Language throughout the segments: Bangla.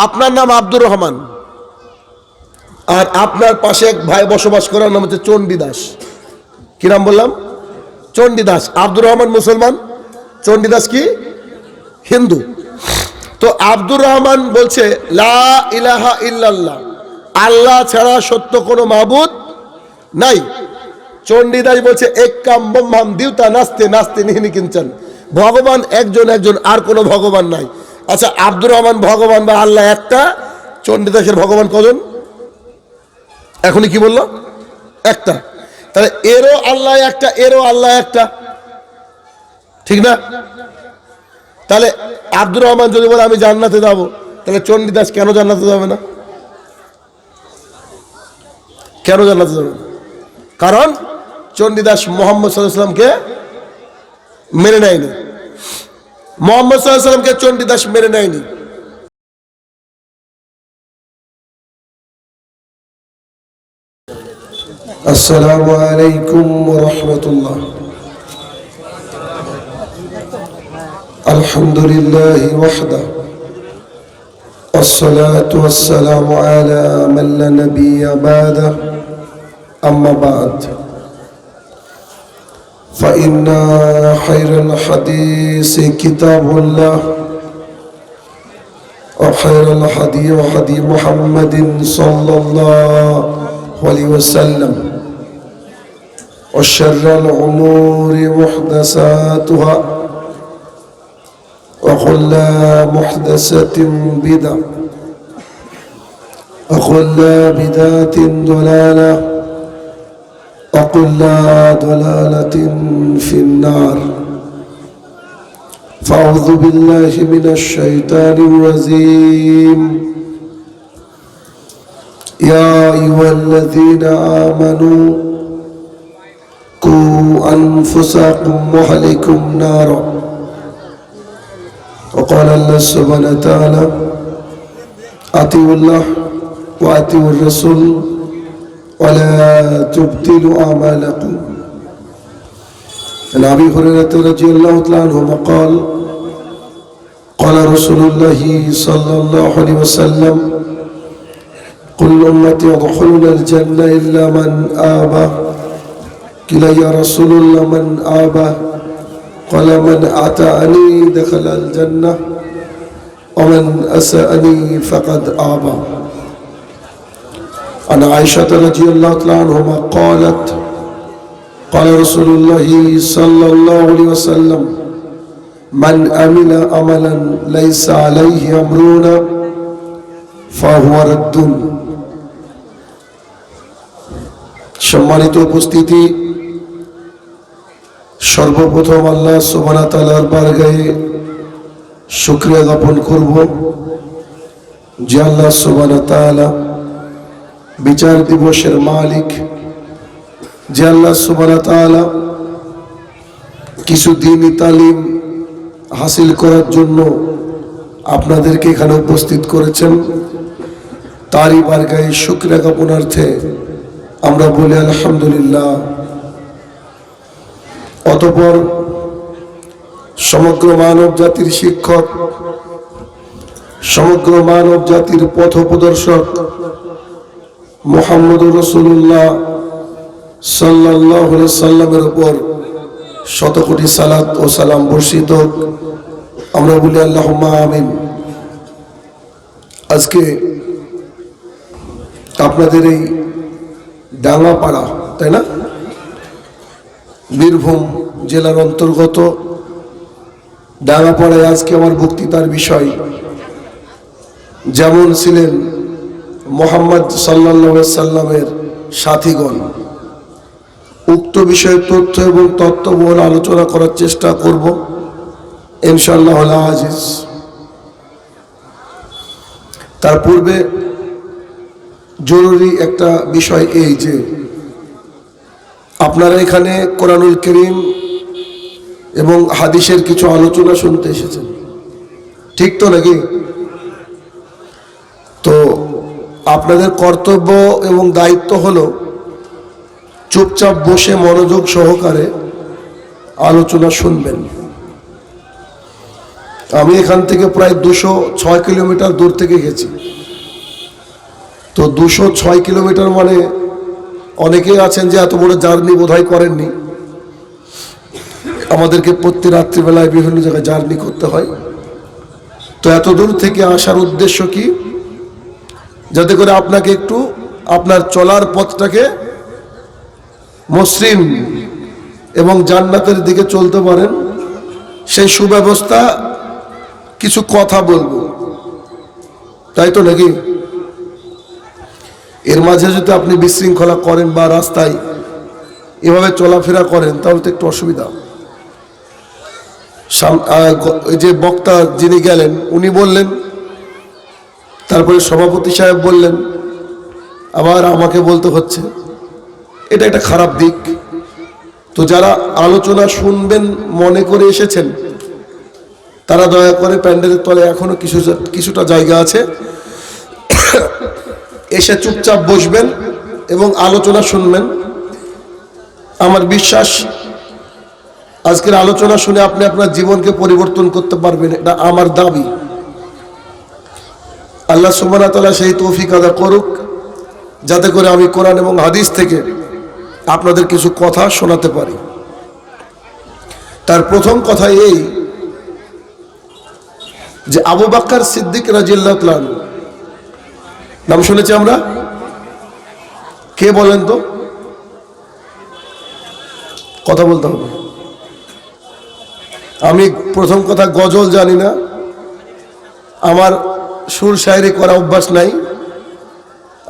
আপনার নাম আব্দুর রহমান, আর আপনার পাশে এক ভাই বসবাস করার নাম হচ্ছে চণ্ডীদাস। কি নাম বললাম? চণ্ডীদাস। আব্দুর রহমান মুসলমান, চণ্ডীদাস কি হিন্দু। তো আব্দুর রহমান বলছে লা ইলাহা ইল্লাল্লাহ, আল্লাহ ছাড়া সত্য কোনো মাবুদ নাই। চণ্ডীদাস বলছে একাম ব্রহ্মাম দিউতা নাস্তে নাস্তে নিহিনি কিঞ্চন, ভগবান একজন একজন, আর কোনো ভগবান নাই। আচ্ছা, আব্দুর রহমান ভগবান বা আল্লাহ একটা, চণ্ডীদাসের ভগবান কজন? এখনই কি বললো? একটা। তাহলে এরও আল্লাহ একটা, এরও আল্লাহ একটা, ঠিক না? তাহলে আব্দুর রহমান যদি বলে আমি জান্নাতে যাব, তাহলে চণ্ডীদাস কেন জান্নাতে যাবে না? কেন জান্নাতে যাবে না? কারণ চণ্ডীদাস মোহাম্মদ সাল্লাল্লাহু আলাইহি ওয়াসাল্লামকে মেনে নেয়নি। মোহাম্মদ সাল্লাল্লাহু আলাইহি ওয়াসাল্লামকে চণ্ডীদাস মেনে নেয়নি। আসসালামু আলাইকুম ওয়া রাহমাতুল্লাহ। আলহামদুলিল্লাহি ওয়াহদা, والصلاة والسلام على من لا نبي بعده، أما بعد فإن خير الحديث كتاب الله، وخير الهدي هدي محمد صلى الله عليه وسلم، وشر الأمور محدثاتها، وكل محدثة بدعة، وكل بدعة ضلالة، وكل ضلالة في النار. فأعوذ بالله من الشيطان الرجيم. يا أيها الذين آمنوا قوا أنفسكم وأهليكم نارا، وقال الله سبحانه وتعالى أطيعوا الله وأطيعوا الرسول ولا تبطلوا أعمالكم. عن أبي هريرة رضي الله تعالى عنه قال قال رسول الله صلى الله عليه وسلم كل أمتي يدخلون الجنة إلا من آبى. قيل يا رسول الله من آبى؟ قال من أطاعني دخل الجنة ومن أساءني فقد آبى. عن عائشة رضي الله عنها قالت قال رسول الله صلى الله عليه وسلم من عمل عملا ليس عليه أمرنا فهو رد. সম্মানিত উপস্থিতি, সর্বপ্রথম আল্লাহ সুবহানাহু ওয়া তাআলার বারগাহে শুকরিয়া জ্ঞাপন করব যে আল্লাহ সুবহানাহু ওয়া তাআলা বিচার দিবসের মালিক, যে আল্লাহ সুবহানাহু ওয়া তাআলা কিছু দ্বীনি তালিম হাসিল করার জন্য আপনাদেরকে এখানে উপস্থিত করেছেন, তারই বারগাহে শুকরিয়া জ্ঞাপনার্থে আমরা বলি আলহামদুলিল্লাহ। অতঃপর সমগ্র মানব জাতির শিক্ষক, সমগ্র মানব জাতির পথপ্রদর্শক মুহাম্মদুর রাসূলুল্লাহ সাল্লাল্লাহু আলাইহি সাল্লামের উপর শত কোটি সালাত ও সালাম বর্ষিত হোক। আমরা বলি আল্লাহুম্মা আমিন। আজকে আপনাদের এই ডাঙ্গাপাড়া, তাই না, বীরভূম জেলার অন্তর্গত ডাঙ্গাপাড়ায় আজকে আমার বক্তৃতার বিষয় যেমন ছিলেন মুহাম্মদ সাল্লাল্লাহু আলাইহি সাল্লামের সাথীগণ, উক্ত বিষয়ে তথ্য এবং তত্ত্ববহুল আলোচনা করার চেষ্টা করব ইনশাআল্লাহ আজিজ। তার পূর্বে জরুরি একটা বিষয় এই যে আপনারা এখানে কোরআনুল কারীম এবং হাদিসের কিছু আলোচনা শুনতে এসেছেন, ঠিক তো নাকি? তো আপনাদের কর্তব্য এবং দায়িত্ব হলো চুপচাপ বসে মনোযোগ সহকারে আলোচনা শুনবেন। আমি এখান থেকে প্রায় 206 কিলোমিটার দূর থেকে গেছি। তো 206 কিলোমিটার মানে অনেকেই আছেন যে এত বড় জার্নি বোধহয় করেননি। আমাদেরকে প্রতি রাত্রিবেলায় বিভিন্ন জায়গায় জার্নি করতে হয়। তো এত দূর থেকে আসার উদ্দেশ্য কি? যাতে করে আপনাকে একটু আপনার চলার পথটাকে মসৃণ এবং জান্নাতের দিকে চলতে পারেন, সেই সুব্যবস্থা কিছু কথা বলবো, তাই তো নাকি? এর মাঝে যদি আপনি বিশৃঙ্খলা করেন বা রাস্তায় এভাবে চলাফেরা করেন তাহলে তো একটু অসুবিধা। যে বক্তা যিনি গেলেন উনি বললেন, তারপরে সভাপতি সাহেব বললেন, আবার আমাকে বলতে হচ্ছে, এটা একটা খারাপ দিক। তো যারা আলোচনা শুনবেন মনে করে এসেছেন তারা দয়া করে প্যান্ডেলের তলে এখনো কিছুটা জায়গা আছে, এসে চুপচাপ বসবেন এবং আলোচনা শুনবেন। আমার বিশ্বাস আজকের আলোচনা শুনে আপনি আপনার জীবনকে পরিবর্তন করতে পারবেন, এটা আমার দাবি। আল্লাহ সুবহানাহু ওয়া তাআলা সেই তৌফিক আদা করুক যাতে করে আমি কোরআন এবং হাদিস থেকে আপনাদের কিছু কথা শোনাতে পারি। তার প্রথম কথা এই যে আবু বকর সিদ্দিক রাদিয়াল্লাহু তাআলা নাম শুনেছি আমরা? কে বলেন তো? কথা বলতে হবে। আমি প্রথম কথা গজল জানি না, আমার সুর শায়রি করা অভ্যাস নাই।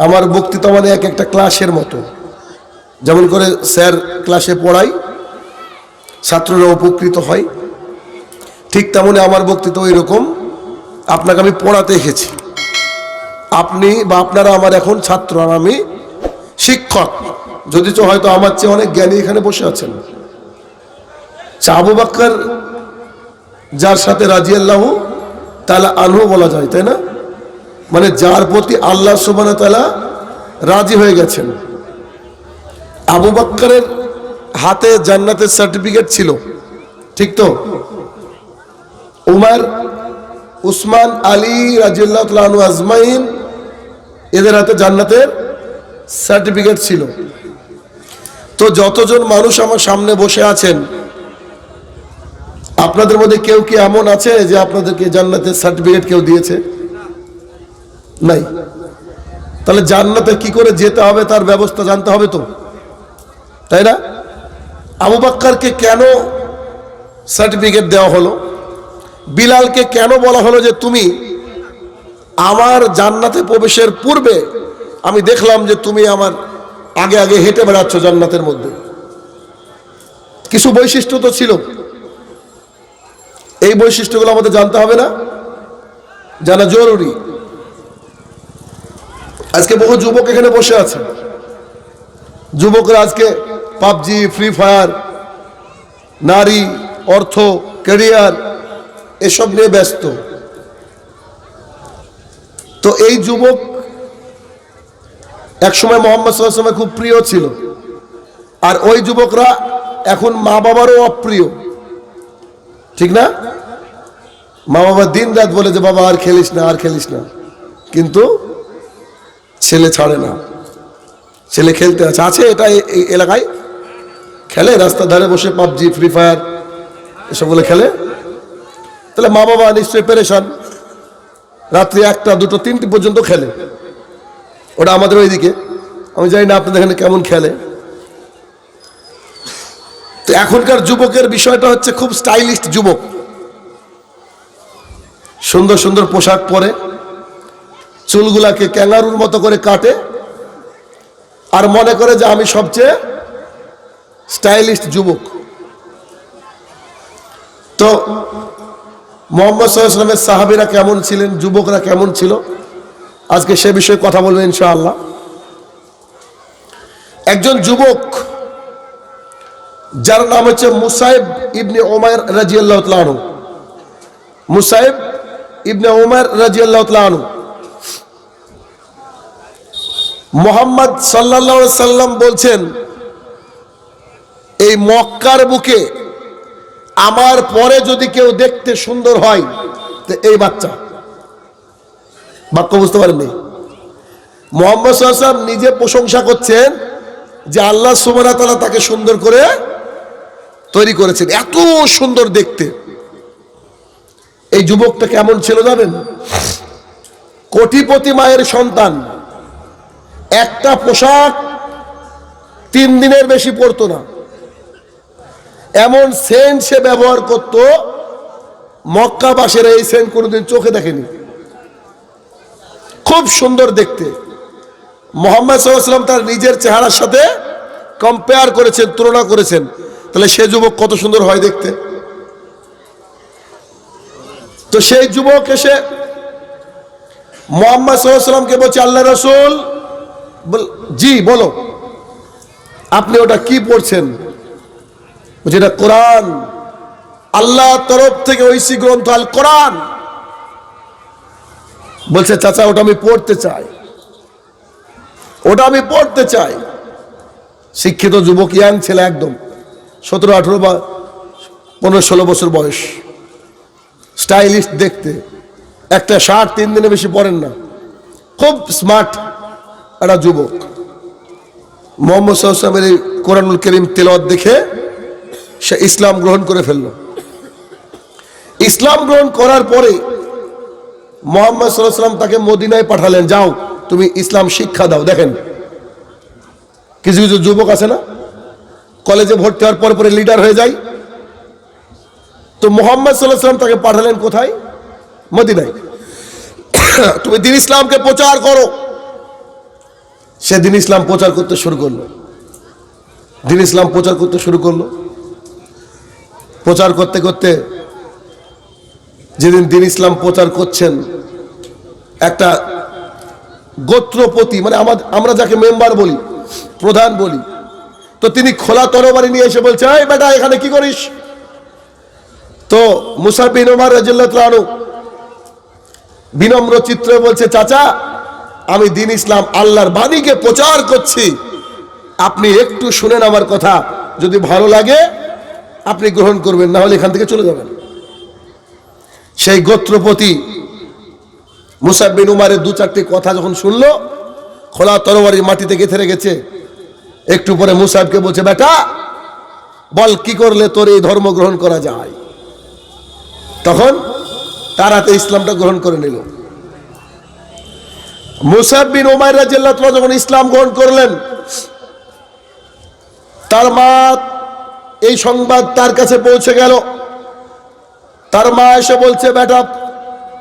আমার বক্তৃতা মানে এক একটা ক্লাসের মতো, যেমন করে স্যার ক্লাসে পড়াই ছাত্ররা উপকৃত হয়, ঠিক তেমনি আমার বক্তৃতা ওই রকম। আপনাকে আমি পড়াতে এসেছি, আপনি বা আপনারা আমার এখন ছাত্র আর আমি শিক্ষক, যদিচ হয়তো আমার চেয়ে অনেক জ্ঞানী এখানে বসে আছেন। আবু বকর যার সাথে রাদিয়াল্লাহু তাআলা আনহু বলা যায়, তাই না? মানে যার প্রতি আল্লাহ সুবহানাহু ওয়া তাআলা রাজি হয়ে গেছেন। আবু বকরের হাতে জান্নাতের সার্টিফিকেট ছিল, ঠিক তো? উমর, উসমান, আলী রাদিয়াল্লাহু তাআলা আনহু আজমাইন এদের হাতে জান্নাতের সার্টিফিকেট ছিল। তো যতজন মানুষ আমার সামনে বসে আছেন আপনাদের মধ্যে কেউ কি এমন আছে যে আপনাদেরকে জান্নাতের সার্টিফিকেট কেউ দিয়েছে? নাই। তাহলে জান্নাতে কি করে যেতে হবে তার ব্যবস্থা জানতে হবে তো, তাই না? আবু বকরকে কেন সার্টিফিকেট দেওয়া হলো? বিলালকে কেন বলা হলো যে তুমি আমার জান্নাতে প্রবেশের পূর্বে আমি দেখলাম যে তুমি আমার আগে আগে হেঁটে বেড়াচ্ছ জান্নাতের মধ্যে? কিছু বৈশিষ্ট্য তো ছিল, এই বৈশিষ্ট্যগুলো আমাদের জানতে হবে না? জানা জরুরি। আজকে বহু যুবক এখানে বসে আছে, যুবকরা আজকে পাবজি, ফ্রি ফায়ার, নারী, অর্থ, ক্যারিয়ার এসব নিয়ে ব্যস্ত। তো এই যুবক একসময় মুহাম্মদ সাল্লাল্লাহু আলাইহি ওয়াসাল্লামের খুব প্রিয় ছিল, আর ওই যুবকরা এখন মা বাবারও অপ্রিয়, ঠিক না? মা বাবা দিন রাত বলে যে বাবা আর খেলিস না, আর খেলিস না, কিন্তু ছেলে ছাড়ে না। ছেলে খেলতে আছে এটা এই এলাকায় খেলে, রাস্তার ধারে বসে পাবজি, ফ্রি ফায়ার এসবগুলো খেলে। তাহলে মা বাবা নিশ্চয়ই পেরেশান, রাত্রি 1টা, 2টো, 3টে পর্যন্ত খেলে। ওটা আমাদের ওইদিকে, আমি জানি না আপনাদের এখানে কেমন খেলে। তো এখনকার যুবকের বিষয়টা হচ্ছে খুব স্টাইলিস্ট যুবক, সুন্দর সুন্দর পোশাক পরে, চুলগুলাকে ক্যাঙ্গারুর মতো করে কাটে, আর মনে করে যে আমি সবচেয়ে স্টাইলিস্ট যুবক। তো মুহাম্মদ সাল্লাল্লাহু আলাইহি ওয়াসাল্লামের সাহাবীরা কেমন ছিলেন, যুবকরা কেমন ছিল, আজকে সে বিষয়ে কথা বলবো ইনশাআল্লাহ। একজন যুবক যার নাম হচ্ছে মুসাইব ইবনে উমাইর রাদিয়াল্লাহু তাআলা আনহু। মুসাইব ইবনে উমাইর রাদিয়াল্লাহু তাআলা আনহু মুহাম্মদ সাল্লাল্লাহু আলাইহি সাল্লাম বলছেন, এই মক্কার বুকে আমার পরে যদি কেউ দেখতে সুন্দর হয় তো এই বাচ্চা। বাক্য বুঝতে পারেননি? মুহাম্মদ সাল্লাল্লাহু আলাইহি ওয়াসাল্লাম নিজে প্রশংসা করছেন যে আল্লাহ সুবহানাহু ওয়া তাআলা তাকে সুন্দর করে তৈরি করেছেন, এত সুন্দর দেখতে। এই যুবকটা কেমন ছিল জানেন? কোটিপতি মায়ের সন্তান, একটা পোশাক 3 দিনের বেশি পরতো না, এমন সেন্ট সে ব্যবহার করত মক্কাবাসীরা এই সেন্ট কোনোদিন চোখে দেখেনি। খুব সুন্দর দেখতে। মুহাম্মদ সাল্লাল্লাহু আলাইহি ওয়াসাল্লাম তার নিজের চেহারার সাথে কম্পেয়ার করেছেন, তুলনা করেছেন। তাহলে সেই যুবক কত সুন্দর হয় দেখতে। তো সেই যুবক এসে মুহাম্মদ সাল্লাল্লাহু আলাইহি ওয়াসাল্লামকে বলছে, আল্লাহ রাসূল, জি বলো, আপনি ওটা কি পড়ছেন? বলছে এটা কোরআন, আল্লাহর তরফ থেকে ঐশী গ্রন্থ আল কোরআন। বলছে চাচা ওটা আমি পড়তে চাই, ওটা আমি পড়তে চাই। শিক্ষিত যুবক, ইয়াং ছেলে, একদম 17, 18 বা 15, 16 বছর বয়স, স্টাইলিশ দেখতে, একটা শার্ট 3 দিনে বেশি পরেন না, খুব স্মার্ট একটা যুবক। মুহাম্মদ সাল্লাল্লাহু আলাইহি ওয়াসাল্লামের এই কোরআনুল কারীম তেলাওয়াত দেখে সে ইসলাম গ্রহণ করে ফেলল। ইসলাম গ্রহণ করার পরে মুহাম্মদ সাল্লাল্লাহু আলাইহি ওয়াসাল্লাম তাকে মদিনায় পাঠালেন, যাও তুমি ইসলাম শিক্ষা দাও। দেখেন কিছু কিছু যুবক আছে না, কলেজে ভর্তি হওয়ার পর পরে লিডার হয়ে যায়। তো মুহাম্মদ সাল্লাল্লাহু আলাইহি ওয়াসাল্লাম তাকে পাঠালেন কোথায়? মদিনায়। তুমি দ্বীন ইসলামকে প্রচার করো। সে দ্বীন ইসলাম প্রচার করতে শুরু করলো, দ্বীন ইসলাম প্রচার করতে শুরু করলো। প্রচার করতে করতে যেদিন দ্বীন ইসলাম প্রচার করছেন, একটা গোত্রপতি, মানে আমরা যাকে মেম্বার বলি, প্রধান বলি, তো তিনি খোলা তরবারি নিয়ে এসে বলছে, এই বেটা এখানে কি করিস? তো মুসাব বিন উমার রাদিয়াল্লাহু তাআলা আনহু বিনম্র চিত্রে বলছে, চাচা আমি দ্বীন ইসলাম আল্লাহর বাণীকে প্রচার করছি, আপনি একটু শুনেন আমার কথা, যদি ভালো লাগে আপনি গ্রহণ করবেন, না হলে এখান থেকে চলে যাবেন। সেই গোত্রপতি মুসাব বিন উমারের 2-4টি কথা যখন শুনলো, খোলা তরবারি মাটিতে গেঁথে রেখেছে। একটু পরে মুসাবকে বলছে, বেটা বল কি করলে তোর এই ধর্ম গ্রহণ করা যায়? তখন তার হাতে ইসলামটা গ্রহণ করে নিল। মুসাব বিন উমাইর রাদিয়াল্লাহু তাআলা যখন ইসলাম গ্রহণ করলেন, তার মা এই সংবাদ তার কাছে পৌঁছে গেল। তার মা এসে বলছে, বেটা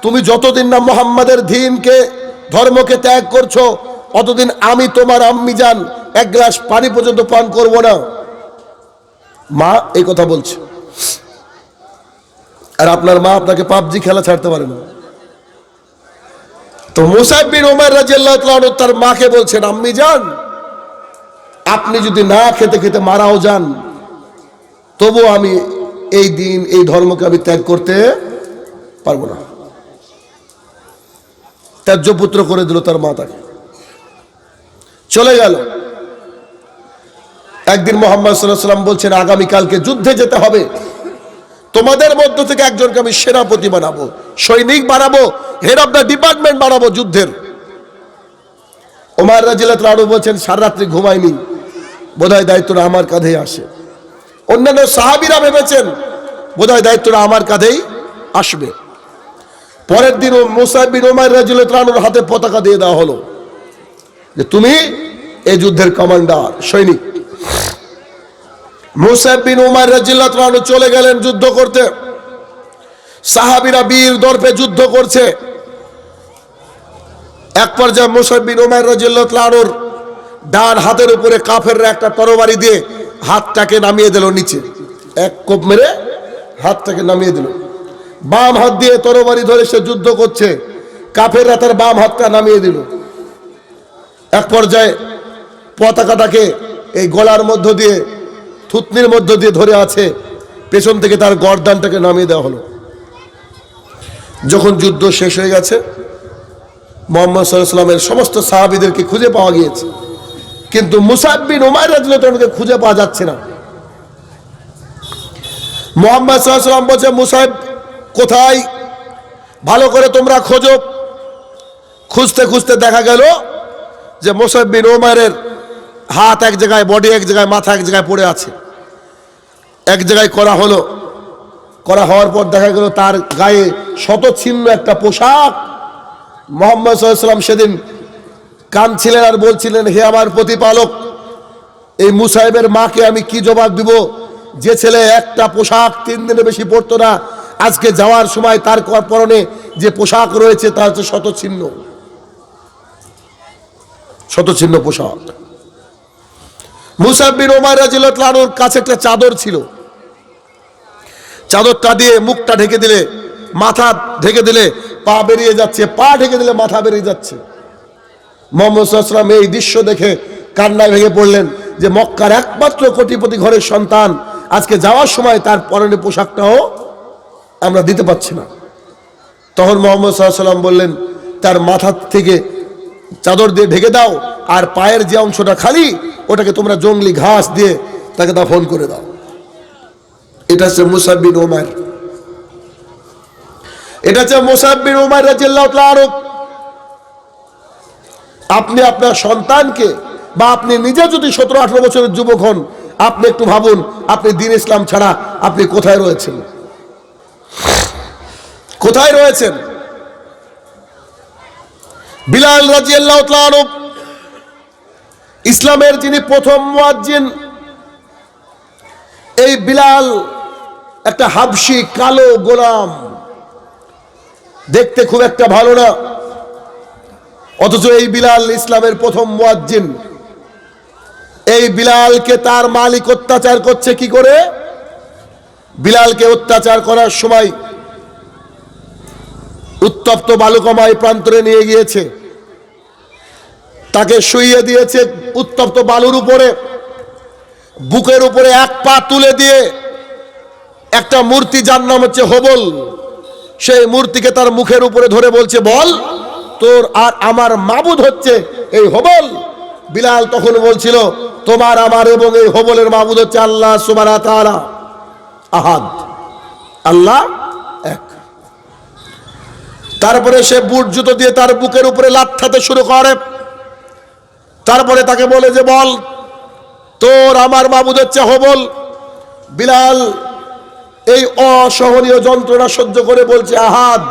তুমি যতদিন না মুহাম্মাদের দ্বীনকে, ধর্মকে ত্যাগ করছো, অতদিন আমি তোমার আম্মি জান 1 গ্লাস পানি পর্যন্ত পান করব না। মা এই কথা বলছে। আর আপনার মা আপনাকে পাবজি খেলা ছাড়তে পারে না। তো মুসাব বিন উমাইর রাদিয়াল্লাহু তাআলা আনহু তার মাকে বলছেন, আম্মি জান, আপনি যদি না খেতে খেতে মারাও যান, তবু আমি এই দিন, এই ধর্মকে আমি ত্যাগ করতে পারবো না। ত্যায্য পুত্র করে দিল তার মা, তাকে চলে গেল। একদিন মুহাম্মদ সাল্লাল্লাহু আলাইহি ওয়াসাল্লাম বলছেন, আগামীকালকে যুদ্ধে যেতে হবে, তোমাদের মধ্য থেকে একজনকে আমি সেনাপতি বানাবো, সৈনিক বানাবো, হেড অফ দ্য ডিপার্টমেন্ট বানাবো যুদ্ধের। ওমর রাদিয়াল্লাহু তাআলা বলছেন, সারা রাত্রি ঘুমাইনি, বোধহয় দায়িত্বটা আমার কাঁধেই আসে। অন্যান্য সাহাবীরা ভেবেছেন বোধহয় দায়িত্বটা আমার কাঁধেই আসবে। পরের দিন মুসাব বিন উমাইর রাদিয়াল্লাহু তাআলার হাতে পতাকা দিয়ে দেওয়া হলো যে তুমি এই যুদ্ধের কমান্ডার, সৈনিক। মুসাব বিন উমাইর রাদিয়াল্লাহু তাআলা চলে গেলেন যুদ্ধ করতে। সাহাবীরা বীর দর্পে যুদ্ধ করছে। এক পর্যায়ে মুসাব বিন উমাইর রাদিয়াল্লাহু তাআলার ডান হাতের উপরে কাফেররা একটা তরবারি দিয়ে হাতটাকে নামিয়ে দিল নিচে, এক কোপ মেরে হাতটাকে নামিয়ে দিল। বাম হাত দিয়ে তরবারি ধরে সে যুদ্ধ করছে, কাফেররা তার বাম হাতটা নামিয়ে দিল। এক পর্যায়ে পতাকাটাকে এই গলার মধ্য দিয়ে, থুতনির মধ্য দিয়ে ধরে আছে, পেছন থেকে তার গর্দানটাকে নামিয়ে দেওয়া হলো। যখন যুদ্ধ শেষ হয়ে গেছে, মুহাম্মদ সাল্লাল্লাহু আলাইহি ওয়াসাল্লামের সমস্ত সাহাবীদেরকে খুঁজে পাওয়া গিয়েছে, কিন্তু মুসাব বিন উমাইর রাদিয়াল্লাহু তাআলাকে খুঁজে পাওয়া যাচ্ছে না। মুহাম্মদ সাল্লাল্লাহু আলাইহি ওয়াসাল্লাম বলছে, মুসাইব কোথায়? ভালো করে তোমরা খোঁজো। খুঁজতে খুঁজতে দেখা গেল যে মুসাইব বিন উমাইরের হাত এক জায়গায়, বডি এক জায়গায়, মাথা এক জায়গায় পড়ে আছে। এক জায়গায় করা হলো, করা হওয়ার পর দেখা গেল তার গায়ে শতচ্ছিন্ন একটা পোশাক। মুহাম্মদ সাল্লাল্লাহু আলাইহি ওয়াসাল্লাম সেদিন কাঁদছিলেন আর বলছিলেন, হে আমার প্রতিপালক, এই মুসাইবের মাকে আমি কি জবাব দিব? যে ছেলে একটা পোশাক 3 দিনে বেশি পরতো না, আজকে যাওয়ার সময় তার পরনে যে পোশাক রয়েছে তা হচ্ছে শতচ্ছিন্ন, শতচ্ছিন্ন পোশাক। মুসাইব বিন উমাইর রাদিয়াল্লাহু আনহুর কাছে একটা চাদর ছিল, চাদরটা দিয়ে মুখটা ঢেকে দিলে, মাথা ঢেকে দিলে পা বেরিয়ে যাচ্ছে, পা ঢেকে দিলে মাথা বেরিয়ে যাচ্ছে। মুহাম্মদ সাল্লাল্লাহু আলাইহি ওয়াসাল্লাম এই দৃশ্য দেখে কান্নায় ভেঙে পড়লেন যে মক্কার একমাত্র কোটিপতি ঘরের সন্তান, আজকে যাওয়ার সময় তার পরনে পোশাকটাও আমরা দিতে পারছি না। তখন মুহাম্মদ সাল্লাল্লাহু আলাইহি ওয়াসাল্লাম বললেন, তার মাথা থেকে চাদর দিয়ে ঢেকে দাও, আর পায়ের যে অংশটা খালি ওটাকে তোমরা জংলি ঘাস দিয়ে তাকে দাফন করে দাও। এটা হচ্ছে মুসাইব বিন উমাইর, এটা হচ্ছে মুসাইব বিন উমাইর রাদিয়াল্লাহু তাআলা আনহু। আপনি আপনার সন্তানকে বা আপনি নিজে যদি 17-18 বছরের যুবক হন, আপনি একটু ভাবুন আপনি দ্বীন ইসলাম ছাড়া আপনি কোথায় রয়েছেন, কোথায় রয়েছেন? বিলাল রাদিয়াল্লাহু তাআলা আনহু ইসলামের যিনি প্রথম মুয়াজ্জিন, এই বিলাল একটা হাবশি কালো গোলাম, দেখতে খুব একটা ভালো না, অথচ এই বিলাল ইসলামের প্রথম মুয়াজ্জিন। এই বিলালকে তার মালিক অত্যাচার করছে কি করে? বিলালকে অত্যাচার করার সময় উত্তপ্ত বালুকাময় প্রান্তরে নিয়ে গিয়েছে, তাকে শুইয়ে দিয়েছে উত্তপ্ত বালুর উপরে, বুকের উপরে এক পা তুলে দিয়ে একটা মূর্তি যার নাম হচ্ছে হবল, সেই মূর্তিকে তার মুখের উপরে ধরে বলছে, বল তোর আর আমার মাবুদ হচ্ছে এই হবল। বিলাল তখন বলছিল, তোমার আমার এবং এই হবলের মাবুদ হচ্ছে আল্লাহ সুবহানাহু ওয়া তাআলা আহাদ, আল্লাহ এক। তারপরে সে বুট জুতো দিয়ে তার বুকের উপরে লাথাতে শুরু করে, তারপরে তাকে বলে যে বল তোর আমার মাবুদ হচ্ছে হবল। বিলাল এই অসহনীয় যন্ত্রণা সহ্য করে বলছে আহাদ।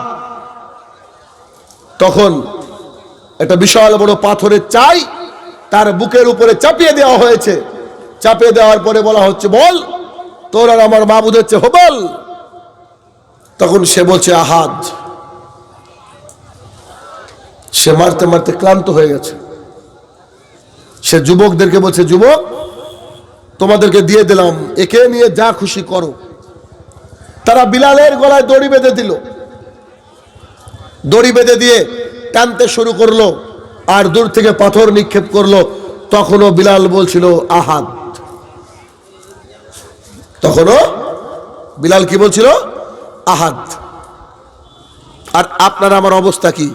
তখন একটা বিশাল বড় পাথরের চাই তার বুকের উপরে চাপিয়ে দেওয়া হয়েছে, চাপিয়ে দেওয়ার পরে বলা হচ্ছে বল তোর আর আমার মাবুদ হচ্ছে হবল। তখন সে বলছে আহাদ। সে মারতে মারতে ক্লান্ত হয়ে গেছে। সে যুবকদেরকে বলছে, যুবক তোমাদেরকে দিয়ে দিলাম, একে নিয়ে যা খুশি করো। তারা বিলালের গলায় দড়ি বেঁধে দিল, দড়ি বেঁধে দিয়ে টানতে শুরু করলো আর দূর থেকে পাথর নিক্ষেপ করলো। তখনও বিলাল বলছিল আহাদ, তখনও বিলাল কি বলছিল? আহাদ। আর আপনার আমার অবস্থা কি?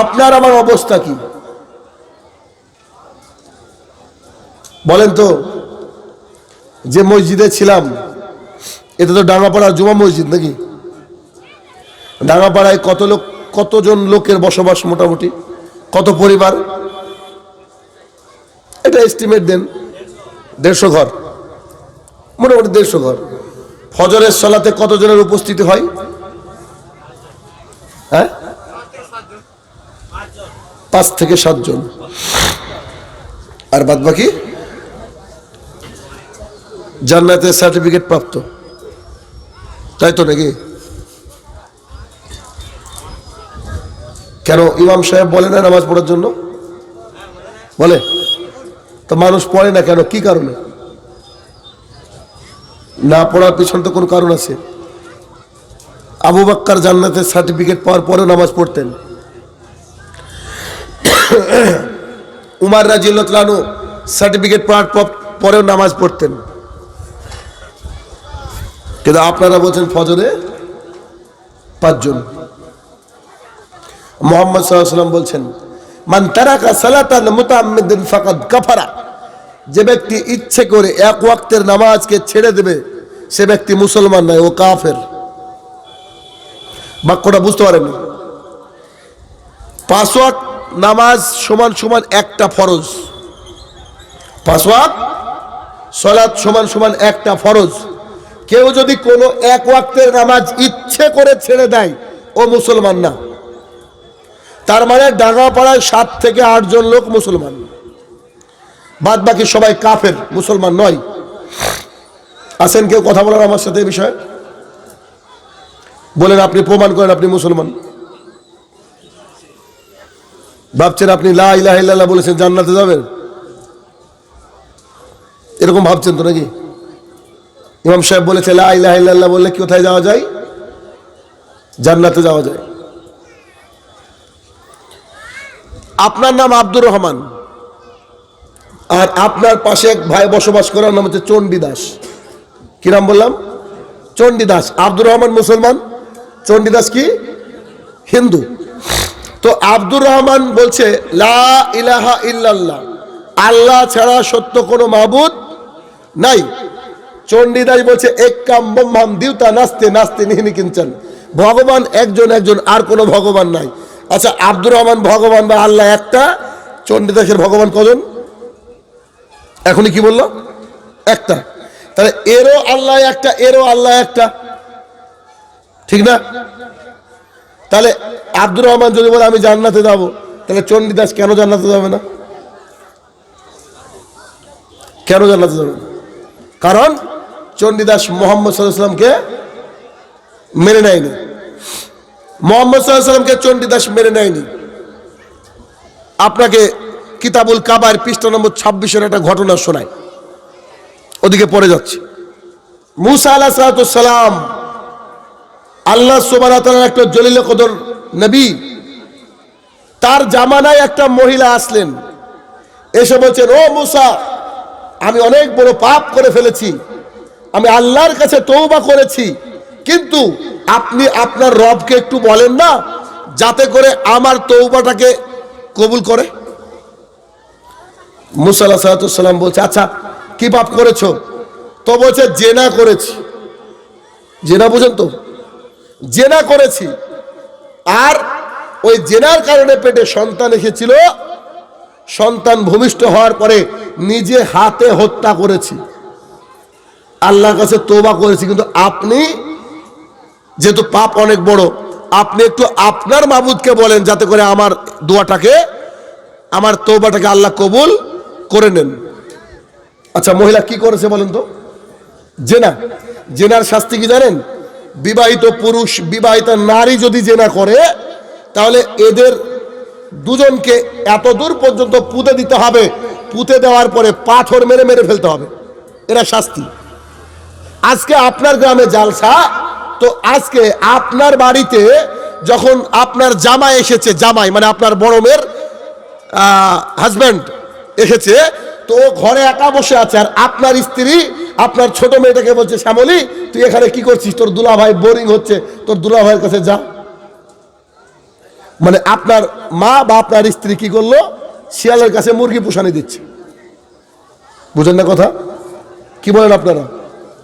আপনার আমার অবস্থা কি বলেন তো? যে মসজিদে ছিলাম এটা তো ডাঙ্গাপাড়ার জুমা মসজিদ নাকি? ডাঙ্গাপাড়ায় কতজন লোকের বসবাস, মোটামুটি কত পরিবার? এটা এস্টিমেট দেন। 150 ঘর, মোটামুটি 150 ঘর। ফজরের সালাতে কতজনের উপস্থিতি হয়? হ্যাঁ, 5 থেকে 7 জন। আর বাদ বাকি জান্নাতের সার্টিফিকেট প্রাপ্ত, তাই তো নাকি? কেন ইমাম সাহেব বলে না নামাজ পড়ার জন্য? বলে তো, মানুষ পড়ে না কেন? কি কারণে না পড়ার পিছনে তো কোনো কারণ আছে। আবু বকর জান্নাতের সার্টিফিকেট পাওয়ার পরে নামাজ পড়তেন, উমর রাদিয়াল্লাহু তাআলা আনহু সার্টিফিকেট পাওয়ার পরেও নামাজ পড়তেন। কিন্তু আপনারা বলছেন ফজরে 5 জন। মুহাম্মদ সাল্লাল্লাহু আলাইহি ওয়াসাল্লাম বলছেন, মান তারাকা সালাতান মুতাআম্মিদান ফাকাদ কাফারা। যে ব্যক্তি ইচ্ছে করে এক ওয়াক্তের নামাজকে ছেড়ে দেবে সে ব্যক্তি মুসলমান নয়, ও কাফের। বাক্যটা বুঝতে পারেননি? 5 ওয়াক্ত নামাজ সমান সমান একটা ফরজ, 5 ওয়াক্ত সালাত সমান সমান একটা ফরজ। কেউ যদি কোনো এক ওয়াক্তের নামাজ ইচ্ছে করে ছেড়ে দেয় ও মুসলমান না। তার মানে ডাঙ্গাপাড়ায় 7 থেকে 8 জন লোক মুসলমান, বাদ বাকি সবাই কাফের, মুসলমান নয়। আছেন কেউ কথা বলার আমার সাথে এই বিষয়ে? বলেন, আপনি প্রমাণ করেন আপনি মুসলমান। ভাবছেন আপনি লা ইলাহা ইল্লাল্লাহ বলেছেন জান্নাতে যাবেন, এরকম ভাবছেন তো নাকি? ইমাম সাহেব বলেছে লা ইলাহা ইল্লাল্লাহ বললে কোথায় যাওয়া যায়? জান্নাতে যাওয়া যায়। আপনার নাম আব্দুর রহমান, আর আপনার পাশে এক ভাই বসবাস করার নাম হচ্ছে চণ্ডীদাস। কি নাম বললাম? চণ্ডীদাস। আব্দুর রহমান মুসলমান, চণ্ডীদাস কি হিন্দু। তো আব্দুর রহমান বলছে লা ইলাহা ইল্লাল্লাহ, আল্লাহ ছাড়া সত্য কোনো মাবুদ নাই। চণ্ডীদাস বলছে এক্কাম ব্রহ্মাম দিউতা নাস্তে নাস্তে নিহিনি কিঞ্চন, ভগবান একজন একজন, আর কোনো ভগবান নাই। আচ্ছা, আব্দুর রহমান ভগবান বা আল্লাহ একটা, চণ্ডীদাসের ভগবান কজন? এখনই কি বললো? একটা। তাহলে এরও আল্লাহ একটা, এরও আল্লাহ একটা, ঠিক না? তাহলে আব্দুর রহমান যদি বলে আমি জান্নাতে যাব, তাহলে চণ্ডীদাস কেন জান্নাতে যাবে না? কেন জান্নাতে যাবে না? কারণ চণ্ডীদাস মোহাম্মদ সাল্লাল্লাহু আলাইহি ওয়াসাল্লামকে মেনে নেয়নি। মোহাম্মদ সাল্লাল্লাহু আলাইহি ওয়াসাল্লামকে চণ্ডীদাস মেনে নেয়নি। আপনাকে কিতাবুল কাবায়ের পৃষ্ঠা নম্বর 26-এর একটা ঘটনা শোনায়, ওদিকে পড়ে যাচ্ছে। মুসা আলাইহিস সালাম আল্লাহ সুবহানাহু ওয়া তাআলার একটা জলিল কদর নবী, তার জামানায় একটা মহিলা আসলেন, এসে বলছেন ও মুসা, আমি অনেক বড় পাপ করে ফেলেছি, আমি আল্লাহর কাছে তওবা করেছি, কিন্তু আপনি আপনার রবকে একটু বলেন না যাতে করে আমার তওবাটাকে কবুল করে। মুসা আলাইহিস সালাম বলছে আচ্ছা কি পাপ করেছো? তো বলছে জেনা করেছি। জেনা বুঝেন তো? জেনা করেছি, আর ওই জেনার কারণে পেটে সন্তান এসেছিল, সন্তান ভূমিষ্ঠ হওয়ার পরে নিজে হাতে হত্যা করেছি, আল্লাহর কাছে তওবা করেছি, কিন্তু আপনি যেহেতু পাপ অনেক বড়, আপনি একটু আপনার মাবুদকে বলেন যাতে করে আমার দোয়াটাকে, আমার তওবাটাকে আল্লাহ কবুল করে নেন। আচ্ছা, মহিলা কি করেছে বলেন তো? জেনা। জেনার শাস্তি কি জানেন? বিবাহিত পুরুষ বিবাহিত নারী যদি জেনা করে, তাহলে এদের দুজনকে এত দূর পর্যন্ত পুঁতে দিতে হবে, পুঁতে দেওয়ার পরে পাথর মেরে মেরে ফেলতে হবে, এরা শাস্তি। আজকে আপনার গ্রামে জালসা, তো আজকে আপনার বাড়িতে যখন আপনার জামাই এসেছে, জামাই মানে আপনার বড় মেয়ের হাজব্যান্ড এসেছে, তো ঘরে একা বসে আছে, আর আপনার স্ত্রী আপনার ছোট মেয়েটাকে বলছে শ্যামলী তুই এখানে কি করছিস, তোর দুলাভাই বোরিং হচ্ছে, তোর দুলাভাইয়ের কাছে যা। মানে আপনার মা বা আপনার স্ত্রী কি করলো? শিয়ালের কাছে মুরগি পোষানি দিচ্ছে। বুঝেন না কথা? কি বলেন আপনারা?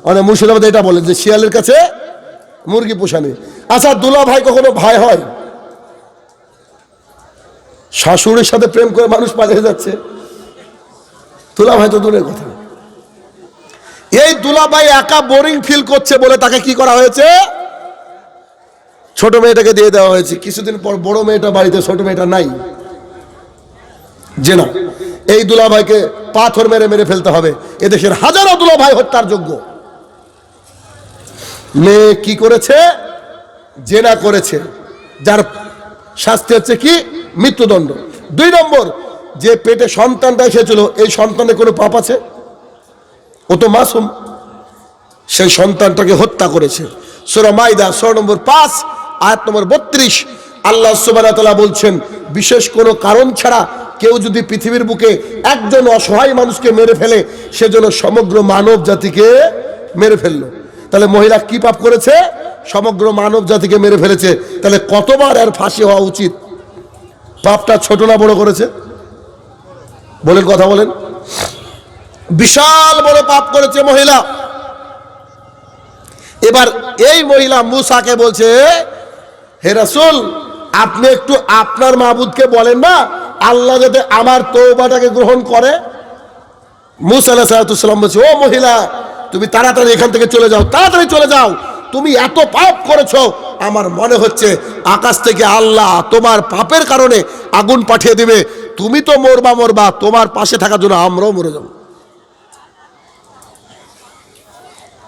মানে মুর্শিদাবাদে এটা বলেন যে শিয়ালের কাছে মুরগি পোষানি। আচ্ছা, দুলাভাই কখনো ভাই হয়? শাশুড়ির সাথে প্রেম করে মানুষ পালিয়ে যাচ্ছে, দুলাভাই তো দূরের কথা। এই দুলাভাই একা বোরিং ফিল করছে বলে তাকে কি করা হয়েছে? ছোট মেয়েটাকে দিয়ে দেওয়া হয়েছে। কিছুদিন পর বড় মেয়েটা বাড়িতে, ছোট মেয়েটা নাই, জেনা। এই দুলাভাইকে পাথর মেরে মেরে ফেলতে হবে। এদেশের হাজারো দুলাভাই হত্যার যোগ্য। মেয়ে কি করেছে? জেনা করেছে, যার শাস্তি হচ্ছে কি? মৃত্যুদণ্ড। 2 নম্বর, যে পেটে সন্তানটা এসেছিল, এই সন্তানের কোনো পাপ আছে? ও তো মাসুম, সেই সন্তানটাকে হত্যা করেছে। সূরা মাইদা 6 নম্বর 5 আয়াত নম্বর 32 আল্লাহ সুবহানাহু ওয়া তাআলা বলছেন, বিশেষ কোনো কারণ ছাড়া কেউ যদি পৃথিবীর বুকে একজন অসহায় মানুষকে মেরে ফেলে, সেজন্য সমগ্র মানব জাতিকে মেরে ফেললো। তাহলে মহিলা কি পাপ করেছে? সমগ্র মানব জাতিকে মেরে ফেলেছে। তাহলে কতবার এর ফাঁসি হওয়া উচিত? পাপটা ছোট না বড় করেছে? বলেন, কথা বলেন। বিশাল বড় পাপ করেছে মহিলা। এবার এই মহিলা মুসাকে বলছে, হে রাসূল, আপনি একটু আপনার মাবুদকে বলেন না আল্লাহ যাতে আমার তওবাটাকে গ্রহণ করে। মুসা আলাইহিস সালাম বলছে, ও মহিলা, তুমি তাড়াতাড়ি এখান থেকে চলে যাও, তাড়াতাড়ি চলে যাও, তুমি এত পাপ করেছো, আমার মনে হচ্ছে আকাশ থেকে আল্লাহ তোমার পাপের কারণে আগুন পাঠিয়ে দিবে, তুমি তো মরবা, তোমার পাশে থাকার জন্য আমরাও মরে যাব।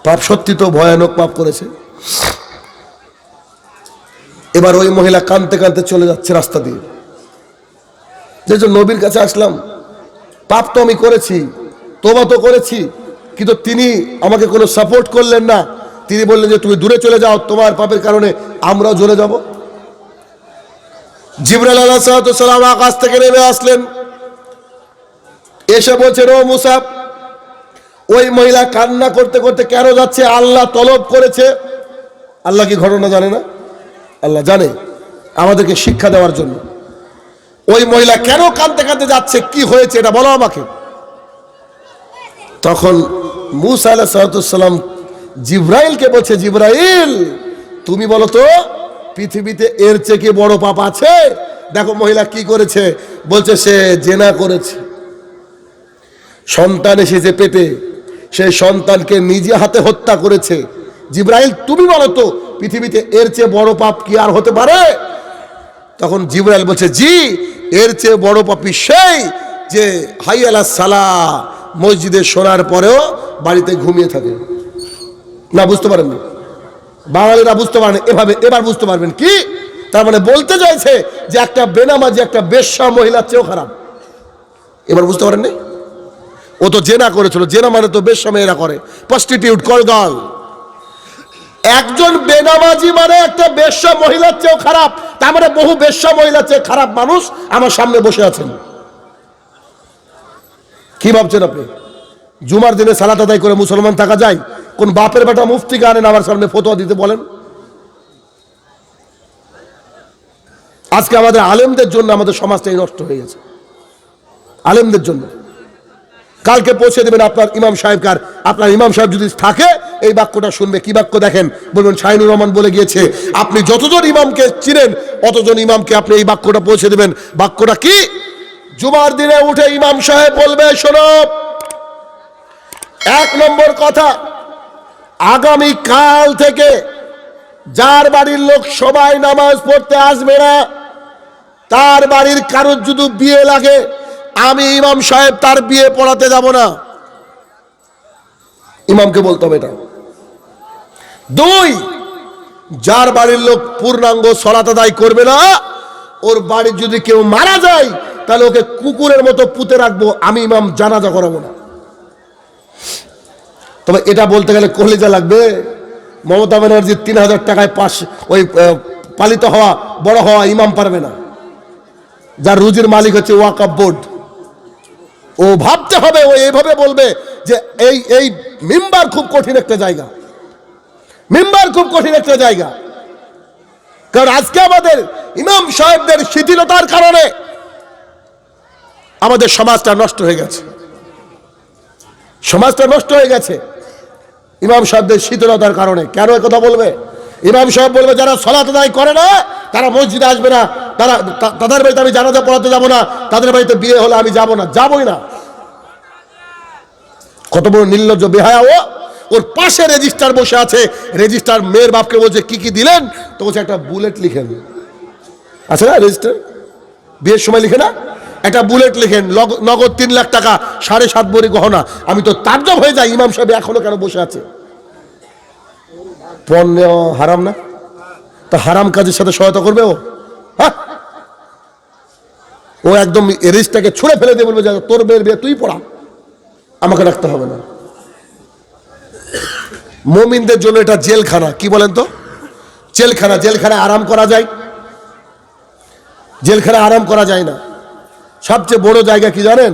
পাপ সত্যি তো ভয়ানক পাপ করেছে। এবার ওই মহিলা কাঁদতে কাঁদতে চলে যাচ্ছে রাস্তা দিয়ে, যে নবীর কাছে আসলাম, পাপ তো আমি করেছি, তওবা তো করেছি, কিন্তু তিনি আমাকে কোনো সাপোর্ট করলেন না। তিনি বললেন যে তুমি দূরে চলে যাও, তোমার পাপের কারণে আমরাও জ্বলে যাব। জিবরাইল আলাইহিস সালাম আকাশ থেকে নেমে আসলেন, এসে বলছেন, ও মুসা, ওই মহিলা কান্না করতে করতে কেন যাচ্ছে? আল্লাহ তলব করেছে। আল্লাহ কি ঘটনা জানে না? আল্লাহ জানে, আমাদেরকে শিক্ষা দেওয়ার জন্য। ওই মহিলা কেন কাঁদতে কাঁদতে যাচ্ছে, কি হয়েছে এটা বলো আমাকে। তখন মুসা আলাইহিস সালাম জিবরাইলকে বলছে, জিবরাইল, তুমি বলো তো পৃথিবীতে এর চেয়ে কি বড় পাপ আছে? দেখো মহিলা কি করেছে, বলছে সে জেনা করেছে, সন্তান এসেছে পেটে, সেই সন্তানকে নিজে হাতে হত্যা করেছে। জিবরাইল, তুমি বলো তো পৃথিবীতে এর চেয়ে বড় পাপ কি আর হতে পারে? তখন জিবরাইল বলছে, জি, এর চেয়ে বড় পাপী সেই যে হাইয়া আলাস সালাহ মসজিদে শোনার পরেও বাড়িতে ঘুমিয়ে থাকে। না, বুঝতে পারেননি, বাঙালিরা বুঝতে পারেন, এবার বুঝতে পারবেন কি তার মানে। বলতে চাইছে যে একটা বেনামাজি, একটা বেশ্যা মহিলার চেয়েও খারাপ। এবার বুঝতে পারেননি? ও তো জেনা করেছিল, জেনা মানে তো বেশ্যা মেয়েরা করে, প্রস্টিটিউট, কলগাল। একজন বেনামাজি মানে একটা বেশ্যা মহিলার চেয়েও খারাপ, তার মানে বহু বেশ্যা মহিলার চেয়ে খারাপ মানুষ আমার সামনে বসে আছেন। কি ভাবছেন আপনি? জুমার দিনে সালাত আদায় করে মুসলমান থাকা যায়? কোন বাপের বেটা মুফতিকে আনেন আমার সামনে ফতোয়া দিতে বলেন? আজকে আমাদের আলেমদের জন্য আমাদের সমাজটাই নষ্ট হয়ে গেছে, আলেমদের জন্য। কালকে পৌঁছে দেবেন আপনার ইমাম সাহেবকার, আপনার ইমাম সাহেব যদি থাকে এই বাক্যটা শুনবে। কি বাক্য দেখেন, বলবেন শাহিনুর রহমান বলে গিয়েছে। আপনি যতজন ইমামকে চিনেন অতজন ইমামকে আপনি এই বাক্যটা পৌঁছে দেবেন। বাক্যটা কি? জুমার দিনে উঠে ইমাম সাহেব বলবে, শোনো, এক নম্বর কথা, আগামী কাল থেকে যার বাড়ির লোক সবাই নামাজ পড়তে আসবে না, তার বাড়ির কারোর যদি বিয়ে লাগে, আমি ইমাম সাহেব তার বিয়ে পড়াতে যাব না। ইমামকে বলতে হবে এটা। দুই, যার বাড়ির লোক পূর্ণাঙ্গ সালাত আদায় করবে না, ওর বাড়ির যদি কেউ মারা যায় তাহলে ওকে কুকুরের মতো পুঁতে রাখবো, আমি ইমাম জানাজা করাবো না। তবে এটা বলতে গেলে কলিজা লাগবে। মমতা ব্যানার্জির ৩,০০০ টাকায় পালিত হওয়া, বড় হওয়া ইমাম পারবে না, যার রুজির মালিক হচ্ছে ওয়াকফ বোর্ড। ও ভাবতে হবে, ও এইভাবে বলবে যে এই মিম্বার খুব কঠিন একটা জায়গা, মিম্বার খুব কঠিন একটা জায়গা। কারণ আজকে আমাদের ইমাম সাহেবদের শিথিলতার কারণে আমাদের সমাজটা নষ্ট হয়ে গেছে, সমাজটা নষ্ট হয়ে গেছে ইমাম সাহেবদের শিথিলতার কারণে। কেন কথা বলবে? ইমাম সাহেব বলবে যারা সালাত আদায় করে না তারা মসজিদে আসবে না, তাদের বাড়িতে আমি জানাজা পড়াতে যাব না, তাদের বাড়িতে বিয়ে হলে আমি যাব না, যাবই না। কত বড় নির্লজ্জ বেহায়া ও! ওর পাশে রেজিস্টার বসে আছে, রেজিস্টার মেয়ের বাপকে বলছে কি কি দিলেন, তো বলছে একটা বুলেট লিখেন। আছে না রেজিস্টার, বিয়ের সময় লিখে না, একটা বুলেট লিখেন, নগদ ৩ লাখ টাকা, ৭.৫ ভরি গহনা। আমি তো তাজ্জব হয়ে যাই, ইমাম সাহেব এখনো কেন বসে আছে? পণ নেওয়া হারাম না? তো হারাম কাজের সাথে সহায়তা করবে ও? হ্যাঁ, ও একদম রেজিস্টারকে ছুঁড়ে ফেলে দিয়ে বলবে যে তোর মেয়ের বিয়ে তুই পড়া, আমাকে রাখতে হবে না। মুমিনদের জন্য এটা জেলখানা। কি বলেন তো? জেলখানা। জেলখানায় আরাম করা যায়? জেলখানায় আরাম করা যায় না। সবচেয়ে বড় জায়গা কি জানেন?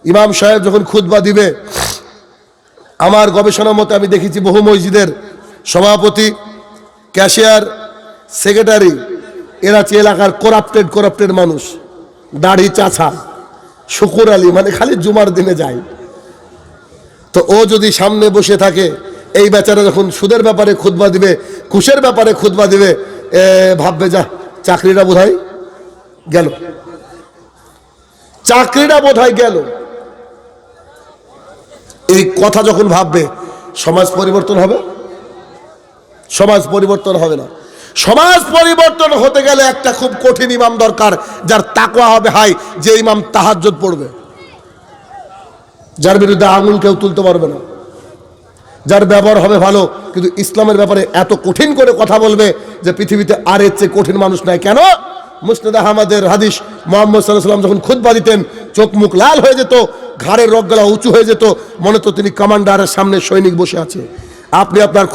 ইমাম সাহেব যখন খুতবা দিবে, আমার গবেষণার মতে আমি দেখেছি বহু মসজিদের সভাপতি, ক্যাশিয়ার, সেক্রেটারি, এরা হচ্ছে এলাকার করাপ্টেড মানুষ। দাড়ি চাছা, শুকুর আলী, মানে খালি জুমার দিনে যায়, তো ও যদি সামনে বসে থাকে, এই বেচারা যখন সুদের ব্যাপারে খুতবা দিবে, ঘুষের ব্যাপারে খুতবা দিবে, ভাববে যা চাকরিটা বোধহয় গেল, চাকরিটা বোধহয় গেল। এই কথা যখন ভাববে, সমাজ পরিবর্তন হবে? সমাজ পরিবর্তন হবে না। সমাজ পরিবর্তন হতে গেলে একটা খুব কঠিন ইমাম দরকার, যার তাকওয়া হবে হাই, যে ইমাম তাহাজ্জুদ পড়বে, যার বিরুদ্ধে আঙুল কেউ তুলতে পারবে না, যার ব্যবহার হবে ভালো, কিন্তু ইসলামের ব্যাপারে এত কঠিন করে কথা বলবে যে পৃথিবীতে আর এর চেয়ে কঠিন মানুষ নাই। কেন? মুসনাদ আহমদের হাদিস, মুহাম্মদ সাল্লাল্লাহু আলাইহি ওয়াসাল্লাম যখন খুতবা দিতেন, চোখ মুখ লাল হয়ে যেত, ঘাড়ের রগগলা উঁচু হয়ে যেত, মনে তো তিনি কমান্ডারের সামনে সৈনিক বসে আছে। আপনি আপনার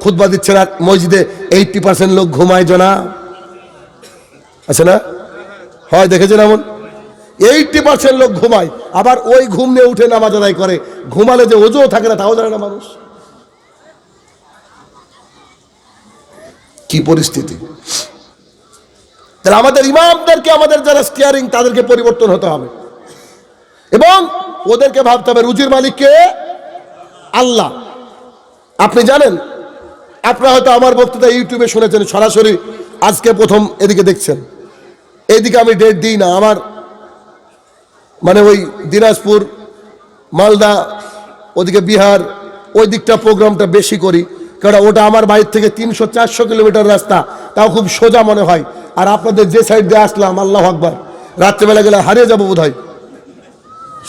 খুতবা দিচ্ছেন আর মসজিদে 80% লোক ঘুমায় জনা আছে না? হয় দেখেছেন এমন? 80% লোক ঘুমায়, আবার ওই ঘুম নিয়ে উঠে নামাজ আদায় করে। ঘুমালে যে ওজোও থাকে না তাও জানে না মানুষ। কি পরিস্থিতি! তাহলে আমাদের ইমামদেরকে, আমাদের যারা স্টিয়ারিং, তাদেরকে পরিবর্তন হতে হবে এবং ওদেরকে ভাবতে হবে রুজির মালিককে আল্লাহ। আপনি জানেন, আপনারা হয়তো আমার বক্তৃতা ইউটিউবে শুনেছেন, সরাসরি আজকে প্রথম এদিকে দেখছেন। এইদিকে আমি ডেট দিই না, আমার মানে ওই দিনাজপুর, মালদা, ওদিকে বিহার, ওই দিকটা প্রোগ্রামটা বেশি করি, কারণ ওটা আমার বাড়ির থেকে 300-400 কিলোমিটার রাস্তা, তাও খুব সোজা মনে হয়। আর আপনাদের যে সাইড দিয়ে আসলাম, আল্লাহ আকবার, রাত্রেবেলা গেলে হারিয়ে যাবো বোধ হয়,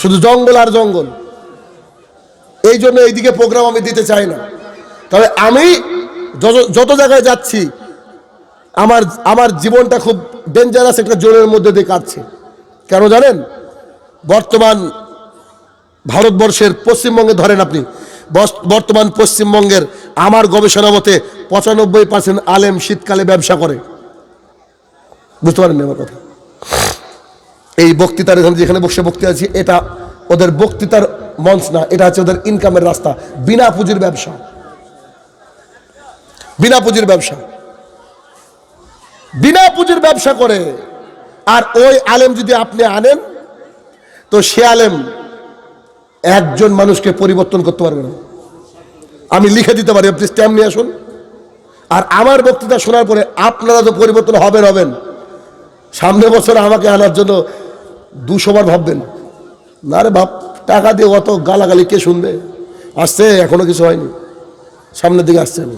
শুধু জঙ্গল আর জঙ্গল। এই জন্য এইদিকে প্রোগ্রাম আমি দিতে চাই না। তবে আমি যত জায়গায় যাচ্ছি, আমার জীবনটা খুব ডেঞ্জারাস একটা জোনের মধ্যে দিয়ে কাটছে। কেন জানেন? বর্তমান ভারতবর্ষের পশ্চিমবঙ্গে ধরেন আপনি, বর্তমান পশ্চিমবঙ্গের আমার গবেষণা মতে 95% আলেম শীতকালে ব্যবসা করে। বুঝতে পারেন আমার কথা? এই বক্তৃতার এখানে যেখানে বসে বক্তৃতা আছি, এটা ওদের বক্তৃতার মঞ্চ না, এটা হচ্ছে ওদের ইনকামের রাস্তা। বিনা পুঁজির ব্যবসা, বিনা পুঁজির ব্যবসা, বিনা পুঁজির ব্যবসা করে। আর ওই আলেম যদি আপনি আনেন, তো সে আলেম একজন মানুষকে পরিবর্তন করতে পারবে না। আমি লিখে দিতে পারি, আপনি স্ট্যাম্প নিয়ে আসুন। আর আমার বক্তৃতা শোনার পরে আপনারা তো পরিবর্তন হবেন। সামনের বছর আমাকে আনার জন্য 200 বার ভাববেন না। রে বাপ, টাকা দিয়ে অত গালাগালি কে শুনবে? আসছে, এখনো কিছু হয়নি, সামনের দিকে আসছে। আমি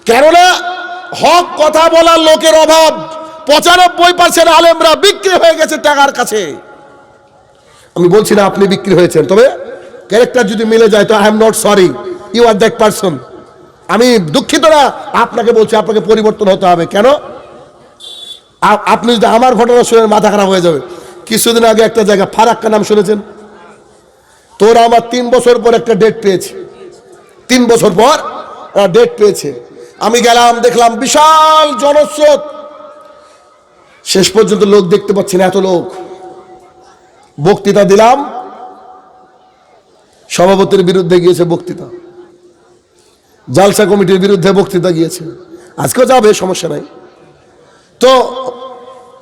কেননা হক কথা বলার লোকের অভাব। 95% আলেমরা বিক্রি হয়ে গেছে টাকার কাছে। আমি বলছি না আপনি বিক্রি হয়েছেন, তবে ক্যারেক্টার যদি মিলে যায় তো I am not sorry, you are that person. আমি দুঃখিত না, আপনাকে বলছি, আপনাকে পরিবর্তন হতে হবে। কেন? আপনি যদি আমার ঘটনা শুনে মাথা খারাপ হয়ে যাবে। কিছুদিন আগে একটা জায়গা, ফারাক্কা নাম শুনেছেন? তোরা আমার 3 বছর পর একটা ডেট পেয়েছে, 3 বছর পর ডেট পেয়েছে। আমি গেলাম, দেখলাম বিশাল জনস্রোত, শেষ পর্যন্ত লোক দেখতে পাচ্ছি না, এত লোক। বক্তৃতা দিলাম, সভাপতির বিরুদ্ধে গিয়েছে বক্তৃতা, জালসা কমিটির বিরুদ্ধে বক্তৃতা গিয়েছে, আজকেও যাবে, সমস্যা নাই। তো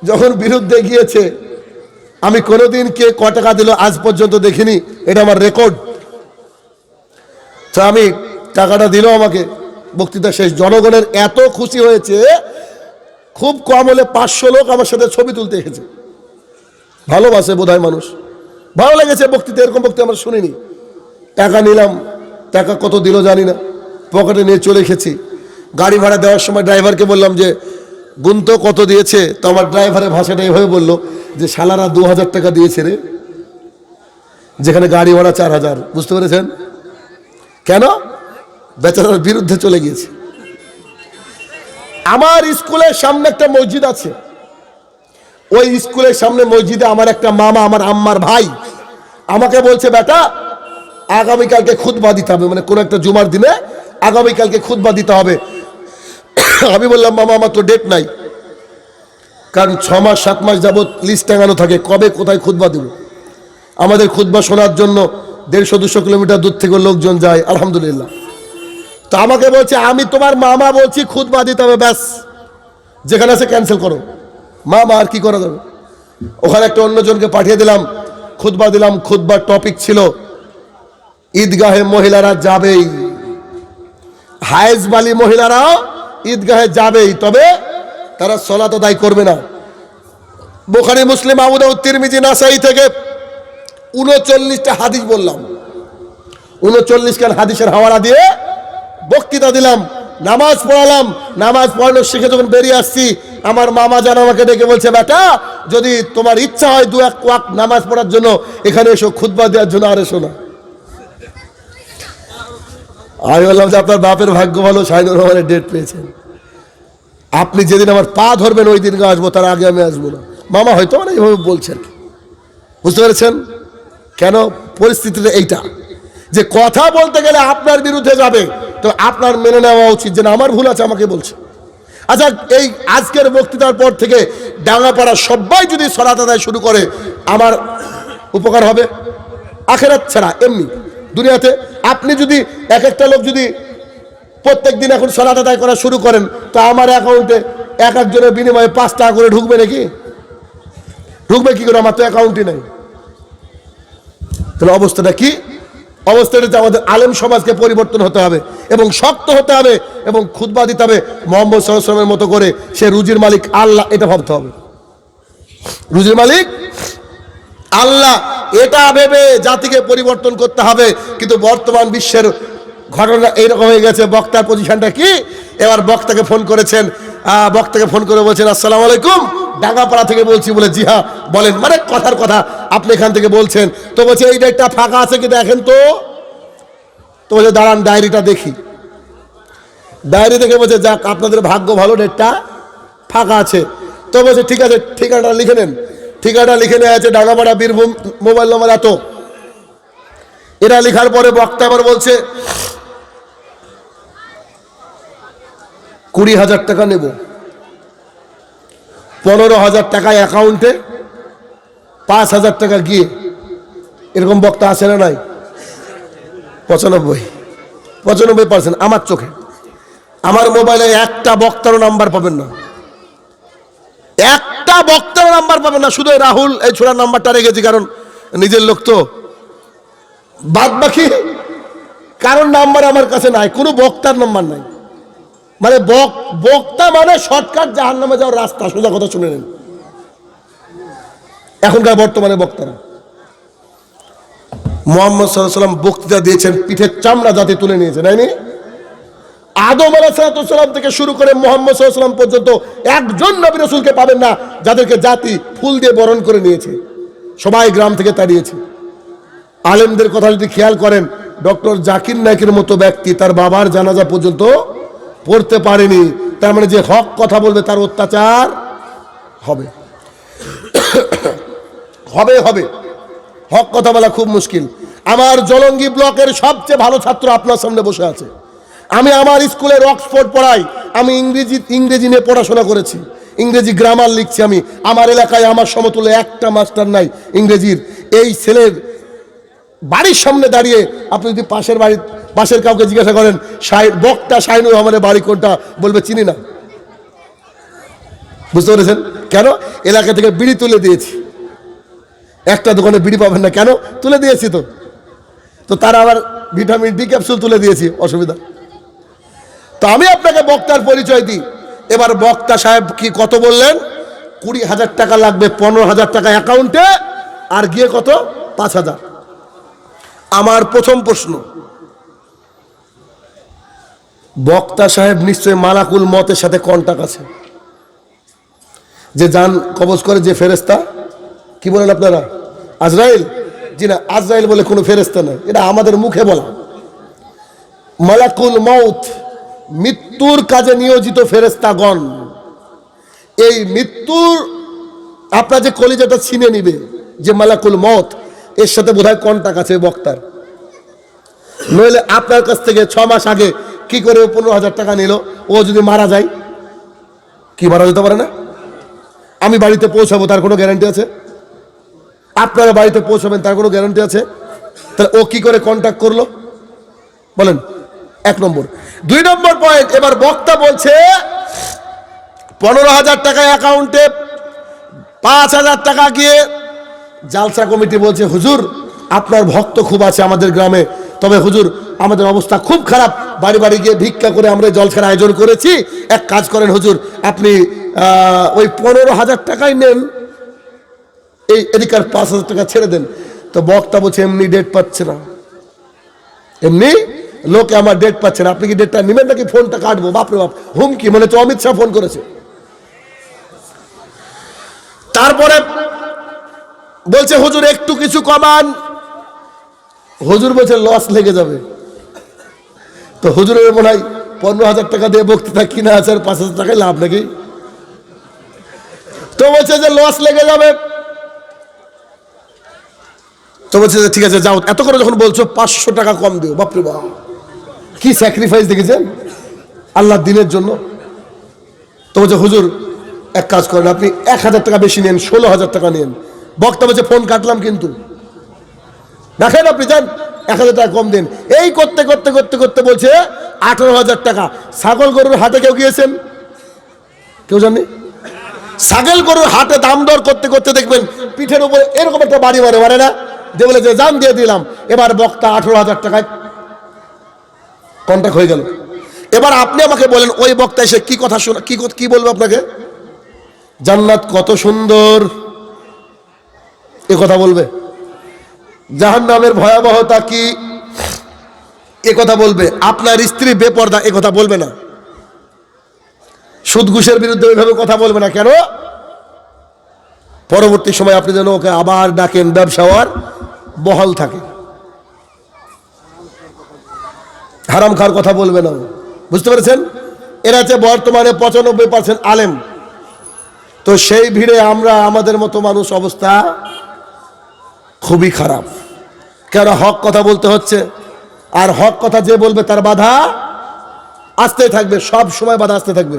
যখন বিরুদ্ধে গিয়েছে, আমি কোনোদিন কে ক টাকা দিল আজ পর্যন্ত দেখিনি, এটা আমার রেকর্ড। তো আমি টাকাটা দিল আমাকে, বক্তৃতা শেষ। জনগণের এত খুশি হয়েছে, খুব কম হলে 500 লোক আমার সাথে ছবি তুলতে এসেছে। ভালোবাসে বোধহয় মানুষ, ভালো লেগেছে বক্তৃতা। এরকম বক্তৃতা আমরা শুনিনি। টাকা নিলাম, টাকা কত দিল জানি না, পকেটে নিয়ে চলে এসেছি। গাড়ি ভাড়া দেওয়ার সময় ড্রাইভারকে বললাম যে গুনতো কত দিয়েছে। তো আমার ড্রাইভারের ভাষাটা এভাবে বললো যে শালারা 2000 টাকা দিয়েছে রে, যেখানে গাড়ি ভাড়া 4000। বুঝতে পেরেছেন? কেন? বেচারার বিরুদ্ধে চলে গিয়েছে। আমার স্কুলের সামনে একটা মসজিদ আছে, ওই স্কুলের সামনে মসজিদে আমার একটা মামা, আমার আম্মার ভাই, আমাকে বলছে বেটা আগামীকালকে খুতবা দিতে হবে, মানে কোন একটা জুমার দিনে আগামীকালকে খুতবা দিতে হবে। আমি বললাম মামা আমার তো ডেট নাই, কারণ 6 মাস 7 মাস যাবত লিস্ট টাঙানো থাকে কবে কোথায় খুতবা দেব। আমাদের খুতবা শোনার জন্য 150-200 কিলোমিটার দূর থেকে লোকজন যায়, আলহামদুলিল্লাহ। তো আমাকে বলছে আমি তোমার মামা বলছি খুতবা দিতে হবে, ব্যাস যেখানে আছে ক্যান্সেল করো। মামা আর কি করা যাবে? ওখানে একটা অন্যজনকে পাঠিয়ে দিলাম, খুতবা দিলাম। খুতবার টপিক ছিল ঈদগাহে মহিলারা যাবেই, হায়েজ বালি মহিলারাও ঈদগাহে যাবেই, তবে তারা সালাত আদায় করবে না। বুখারী, মুসলিম, আবু দাউদ, তিরমিজি, নাসাই থেকে 39টা হাদিস বললাম, 39 খান হাদিসের হাওয়ালা দিয়ে বক্তৃতা দিলাম, নামাজ পড়ালাম। নামাজ পড়ানো শিখে যখন বেরিয়ে আসছি, আমার মামা জান আমাকে ডেকে বলছে, বেটা যদি তোমার ইচ্ছা হয় 2-1 ওয়াক্ত নামাজ পড়ার জন্য এখানে এসো, খুতবা দেওয়ার জন্য আর এসো না। আমি বললাম যে আপনার বাপের ভাগ্য ভালো, শাহিনুর রহমানের ডেট পেয়েছেন। আপনি যেদিন আমার পা ধরবেন ওই দিনকে আসবো, তার আগে আমি আসবো না। মামা হয়তো মানে এইভাবে বলছেন, বুঝতে পেরেছেন? কেন পরিস্থিতিটা এইটা, যে কথা বলতে গেলে আপনার বিরুদ্ধে যাবে, তো আপনার মেনে নেওয়া উচিত যে না, আমার ভুল আছে, আমাকে বলছে। আচ্ছা, এই আজকের বক্তৃতার পর থেকে ডাঙ্গাপাড়া সবাই যদি সালাত আদায় শুরু করে, আমার উপকার হবে আখেরাত ছাড়া এমনি দুনিয়াতে। আপনি যদি একটা লোক যদি প্রত্যেক দিন এখন সালাত আদায় করা শুরু করেন, তো আমার অ্যাকাউন্টে একজনের বিনিময়ে 5 টাকা করে ঢুকবে নাকি? ঢুকবে কি করে? আমার তো অ্যাকাউন্টই নেই। তাহলে অবস্থাটা কি? অবস্থাটা হচ্ছে আমাদের আলেম সমাজকে পরিবর্তন হতে হবে এবং শক্ত হতে হবে এবং খুতবা দিতে হবে মুহাম্মদ সাল্লাল্লাহু আলাইহি ওয়াসাল্লামের মতো করে। সে রুজির মালিক আল্লাহ, এটা ভাবতে হবে। রুজির মালিক আল্লাহ, এটা ভেবে জাতিকে পরিবর্তন করতে হবে। কিন্তু বর্তমান বিশ্বের ঘটনা এইরকম হয়ে গেছে। বক্তার পজিশনটা কি? এবার বক্তাকে ফোন করেছেন, বক্তাকে ফোন করে বলছেন, আসসালামু আলাইকুম, ডাঙ্গাপাড়া থেকে বলছি। বলে জি হ্যাঁ বলেন। মানে কথার কথা, আপনি এখান থেকে বলছেন। তো বলছে এই ডেটটা ফাঁকা আছে কি দেখেন তো। তো বলছে দাঁড়ান ডায়েরিটা দেখি। ডায়েরি দেখে বলছে যাক, আপনাদের ভাগ্য ভালো, ডেটটা ফাঁকা আছে। তো বলছে ঠিক আছে, ঠিকানাটা লিখে নেন। ঠিকানাটা লিখে নেওয়া আছে, ডাঙ্গাপাড়া, বীরভূম, মোবাইল নম্বর এত। এটা লেখার পরে বক্তা আবার বলছে 20,000 টাকা নেব, 15,000 টাকা অ্যাকাউন্টে, 5,000 টাকা গিয়ে। এরকম বক্তা আছে না নাই? 95% আমার চোখে। আমার মোবাইলে একটা বক্তারও নাম্বার পাবেন না, একটা বক্তার নাম্বার পাবেন না। শুধু রাহুল এই ছোড়ার নাম্বারটা রেখেছি, কারণ নিজের লোক তো। বাদ বাকি কারণ নাম্বার আমার কাছে নাই, কোনো বক্তার নাম্বার নাই। মানে বক্তা মানে শর্টকাট জাহান্নামে যাওয়ার রাস্তা, সোজা কথা শুনে নেন। এখনকার বর্তমানে বক্তারা, মুহাম্মদ সাল্লাল্লাহু আলাইহি ওয়াসাল্লাম বক্তৃতা দিয়েছেন, পিঠের চামড়া জাতি তুলে নিয়েছে, নাইনি? আদম আলাইহিস সালাম থেকে শুরু করে মুহাম্মদ সাল্লাল্লাহু আলাইহি ওয়াসাল্লাম পর্যন্ত একজন নবী রাসূলকে পাবেন না যাদেরকে জাতি ফুল দিয়ে বরণ করে নিয়েছে, সবাই গ্রাম থেকে তাড়িয়েছে। আলেমদের কথা যদি খেয়াল করেন, ডক্টর জাকির নায়েকের মতো ব্যক্তি তার বাবার জানাজা পর্যন্ত পড়তে পারেনি। তার মানে যে হক কথা বলবে তার অত্যাচার হবে। হবে হবে হক কথা বলা খুব মুশকিল। আমার জলঙ্গি ব্লকের সবচেয়ে ভালো ছাত্র আপনার সামনে বসে আছে। আমি আমার স্কুলের অক্সফোর্ড পড়াই, আমি ইংরেজি নিয়ে পড়াশোনা করেছি, ইংরেজি গ্রামার লিখছি আমি। আমার এলাকায় আমার সমতুল্য একটা মাস্টার নাই ইংরেজির। এই ছেলের বাড়ির সামনে দাঁড়িয়ে আপনি যদি পাশের কাউকে জিজ্ঞাসা করেন বক্তা শাহিনুর রহমানের বাড়ি কোনটা, বলবে চিনি না। বুঝতে পেরেছেন? কেন? এলাকা থেকে বিড়ি তুলে দিয়েছি। একটা দোকানে বিড়ি পাবেন না, কেন? তুলে দিয়েছি তো তার আবার ভিটামিন ডি ক্যাপসুল তুলে দিয়েছি, অসুবিধা। তো আমি আপনাকে বক্তার পরিচয় দিই। এবার বক্তা সাহেব কি কত বললেন? 20,000 টাকা লাগবে, 15,000 টাকা অ্যাকাউন্টে, আর গিয়ে কত? 5,000। আমার প্রথম প্রশ্ন, বক্তা সাহেব নিশ্চয় মালাকুল মতের সাথে কন্টাক্ট আছে, যে জান কবজ করে যে ফেরেশতা, কি বলেন আপনারা? আজরাইল? জি না, আজরাইল বলে কোনো ফেরেশতা নাই, এটা আমাদের মুখে বলা। মালাকুল মউত, মৃত্যুর কাজে নিয়োজিত ফেরেশতাগণ। এই মৃত্যুর আপনার যে কলিজাটা ছিনে নিবে, যে মালাকুল মউত, এর সাথে বোধহয় কন্টাক্ট আছে বক্তার। নইলে আপনার কাছ থেকে 6 মাস আগে কি করে 15,000 টাকা নিল? ও যদি মারা যায়, কি মারা যেতে পারে না? আমি বাড়িতে পৌঁছাবো, তার কোনো গ্যারান্টি আছে? আপনারা বাড়িতে পৌঁছাবেন, তার কোনো গ্যারান্টি আছে? তাহলে ও কি করে কন্টাক্ট করলো বলেন? 1 নম্বর। 2 নম্বর পয়েন্ট, এবার বক্তা বলছে 15,000 টাকা অ্যাকাউন্টে, 5,000 টাকা গিয়ে। জালসা কমিটি বলছে হুজুর আপনার ভক্ত খুব আছে আমাদের গ্রামে, তবে হুজুর আমাদের অবস্থা খুব খারাপ, বাড়ি বাড়ি গিয়ে ভিক্ষা করে আমরা জলখার আয়োজন করেছি, এক কাজ করেন হুজুর, আপনি ওই 15,000 টাকাই নেন, এই এদিকার 5,000 টাকা ছেড়ে দেন। তো বক্তা বলছে এমনি ডেট পাচ্ছে না, এমনি লোকে আমার ডেট পাচ্ছে না, আপনি কি ডেটটা নেবেন নাকি ফোনটা কাটবো? বাপরে বাপ, হুমকি, মনে তো অমিত শাহ ফোন করেছে। তারপরে বলছে হুজুর একটু কিছু কমান, হুজুর বলছে লস লেগে যাবে। তো হুজুরের মনে হয় 15,000 টাকা দিয়ে বক্তৃতা কিনা আছে, আর 5,000 টাকায় লাভ নাকি? তো বলছে যে লস লেগে যাবে। তো বলছে যে ঠিক আছে যাও, এত করে যখন বলছো 500 টাকা কম দিও। বাপরে বাপ, কি স্যাক্রিফাইস দেখেছেন আল্লাহর দিনের জন্য। তো বলছে হুজুর এক কাজ করেন, আপনি 1,000 টাকা বেশি নেন, 16,000 টাকা নেন। বক্তা বলছে ফোন কাটলাম কিন্তু, দেখেন আপনি যান 1,000 টাকা কম দেন। এই করতে করতে করতে করতে বলছে 18,000 টাকা। ছাগল গরুর হাটে কেউ গিয়েছেন? কেউ জানি? ছাগল গরুর হাটে দাম দর করতে করতে দেখবেন পিঠের উপরে এরকম একটা বাড়ি মারে না, যে বলে যে জান দিয়ে দিলাম। এবার বক্তা 18,000 টাকায় কন্ট্রাক্ট হয়ে গেল। এবার আপনি আমাকে বলেন ওই বক্তা এসে কি কথা শোনা, কি বলবো আপনাকে? জান্নাত কত সুন্দর এ কথা বলবে? জাহান্নামের ভয়াবহতা কি এ কথা বলবে? আপনার স্ত্রী বেপরদা এ কথা বলবে না। সুদ ঘুষের বিরুদ্ধে ওইভাবে কথা বলবে না। কেন? পরবর্তী সময় আপনি যেন ওকে আবার ডাকেন, ব্যবসা আর বহাল থাকে। হারাম খাওয়ার কথা বলবে না। বুঝতে পেরেছেন? এরা হচ্ছে বর্তমানে 95% আলেম। তো সেই ভিড়ে আমরা আমাদের মতো মানুষ অবস্থা খুবই খারাপ। কেন? হক কথা বলতে হচ্ছে, আর হক কথা যে বলবে তার বাধা আসতে থাকবে, সব সময় বাধা আসতে থাকবে,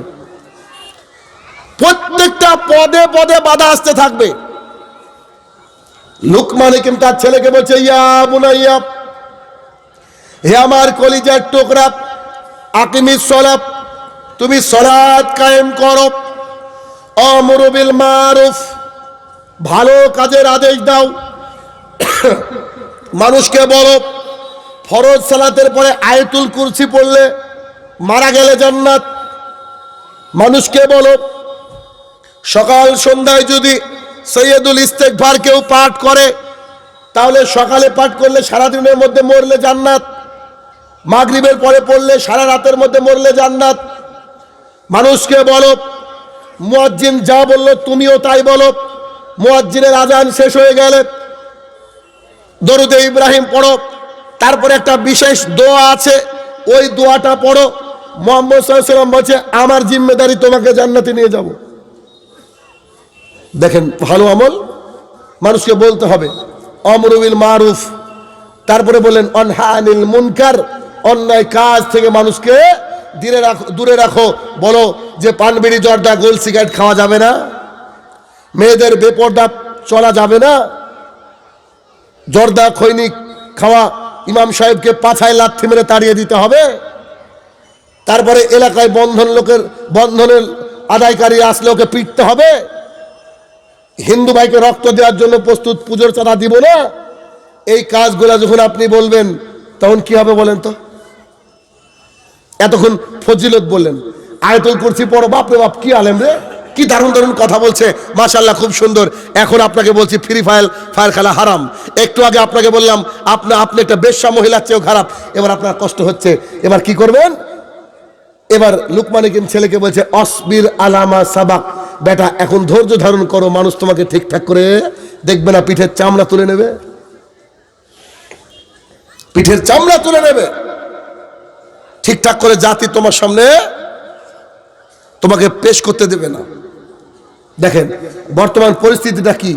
প্রত্যেকটা পদে পদে বাধা আসতে থাকবে। লুকমান হাকিম তার ছেলেকে বলছে ইয়া বুনাইয়া, হে আমার কলিজার টুকরা, আকিমিস সালাত, তুমি সালাত কায়েম করো, আমরু বিল মারুফ, ভালো কাজের আদেশ দাও, মানুষকে বলো ফরজ সালাতের পরে আয়াতুল কুরসি পড়লে মারা গেলে জান্নাত। মানুষকে বলো সকাল সন্ধ্যায় যদি সৈয়দুল ইস্তেগফার কেউ পাঠ করে তাহলে সকালে পাঠ করলে সারাদিনের মধ্যে মরলে জান্নাত, মাগরিবের পরে পড়লে সারা রাতের মধ্যে মরলে জান্নাত। মানুষকে বলো মুয়াজ্জিন যা বললো তুমিও তাই বলো, মুয়াজ্জিনের আজান শেষ হয়ে গেলে দরুদে ইব্রাহিম পড়ো, তারপরে একটা বিশেষ দোয়া আছে ওই দোয়াটা পড়ো। মুহাম্মদ সাল্লাল্লাহু আলাইহি ওয়াসাল্লাম বলছে আমার জিম্মেদারি তোমাকে জান্নাতে নিয়ে যাব। দেখেন ভালো আমল মানুষকে বলতে হবে, আমরু বিল মারুফ, তারপরে বলেন অনহা আনিল মুনকার, অন্যায় কাজ থেকে মানুষকে দূরে রাখো। বলো যে পান বিড়ি জর্দা গোল সিগারেট খাওয়া যাবে না, মেয়েদের বেপরদা চলা যাবে না, জর্দা খৈনি খাওয়া ইমাম সাহেবকে পাছায় লাথি মেরে তাড়িয়ে দিতে হবে। তারপরে এলাকায় বন্ধনের আদায়কারী আসলে ওকে পিটতে হবে। হিন্দু ভাইকে রক্ত দেওয়ার জন্য প্রস্তুত, পুজোর চাঁদা দিব না। এই কাজগুলা যখন আপনি বলবেন তখন কি হবে বলেন তো? এতক্ষণ ফজিলত বললেন, আয়াতুল কুরসি পড়ো, বাপরে বাপ কি আলেম রে, কি দারুণ দারুণ কথা বলছে, মাশাআল্লাহ খুব সুন্দর। এখন আপনাকে বলছি ফ্রি ফায়ার খেলা হারাম। একটু আগে আপনাকে বললাম আপনি একটা বেশ্যা মহিলার চেয়েও খারাপ। এবার আপনার কষ্ট হচ্ছে, এবার কি করবেন? এবার লুকমান হাকিম ছেলেকে বলছে অসবির আলামা সাবাক, বেটা এখন ধৈর্য ধারণ করো, মানুষ তোমাকে ঠিকঠাক করে দেখবে না, পিঠের চামড়া তুলে নেবে, পিঠের চামড়া তুলে নেবে। ঠিকঠাক করে জাতি তোমার সামনে তোমাকে পেশ করতে দেবে না। দেখেন বর্তমান পরিস্থিতিটা কি,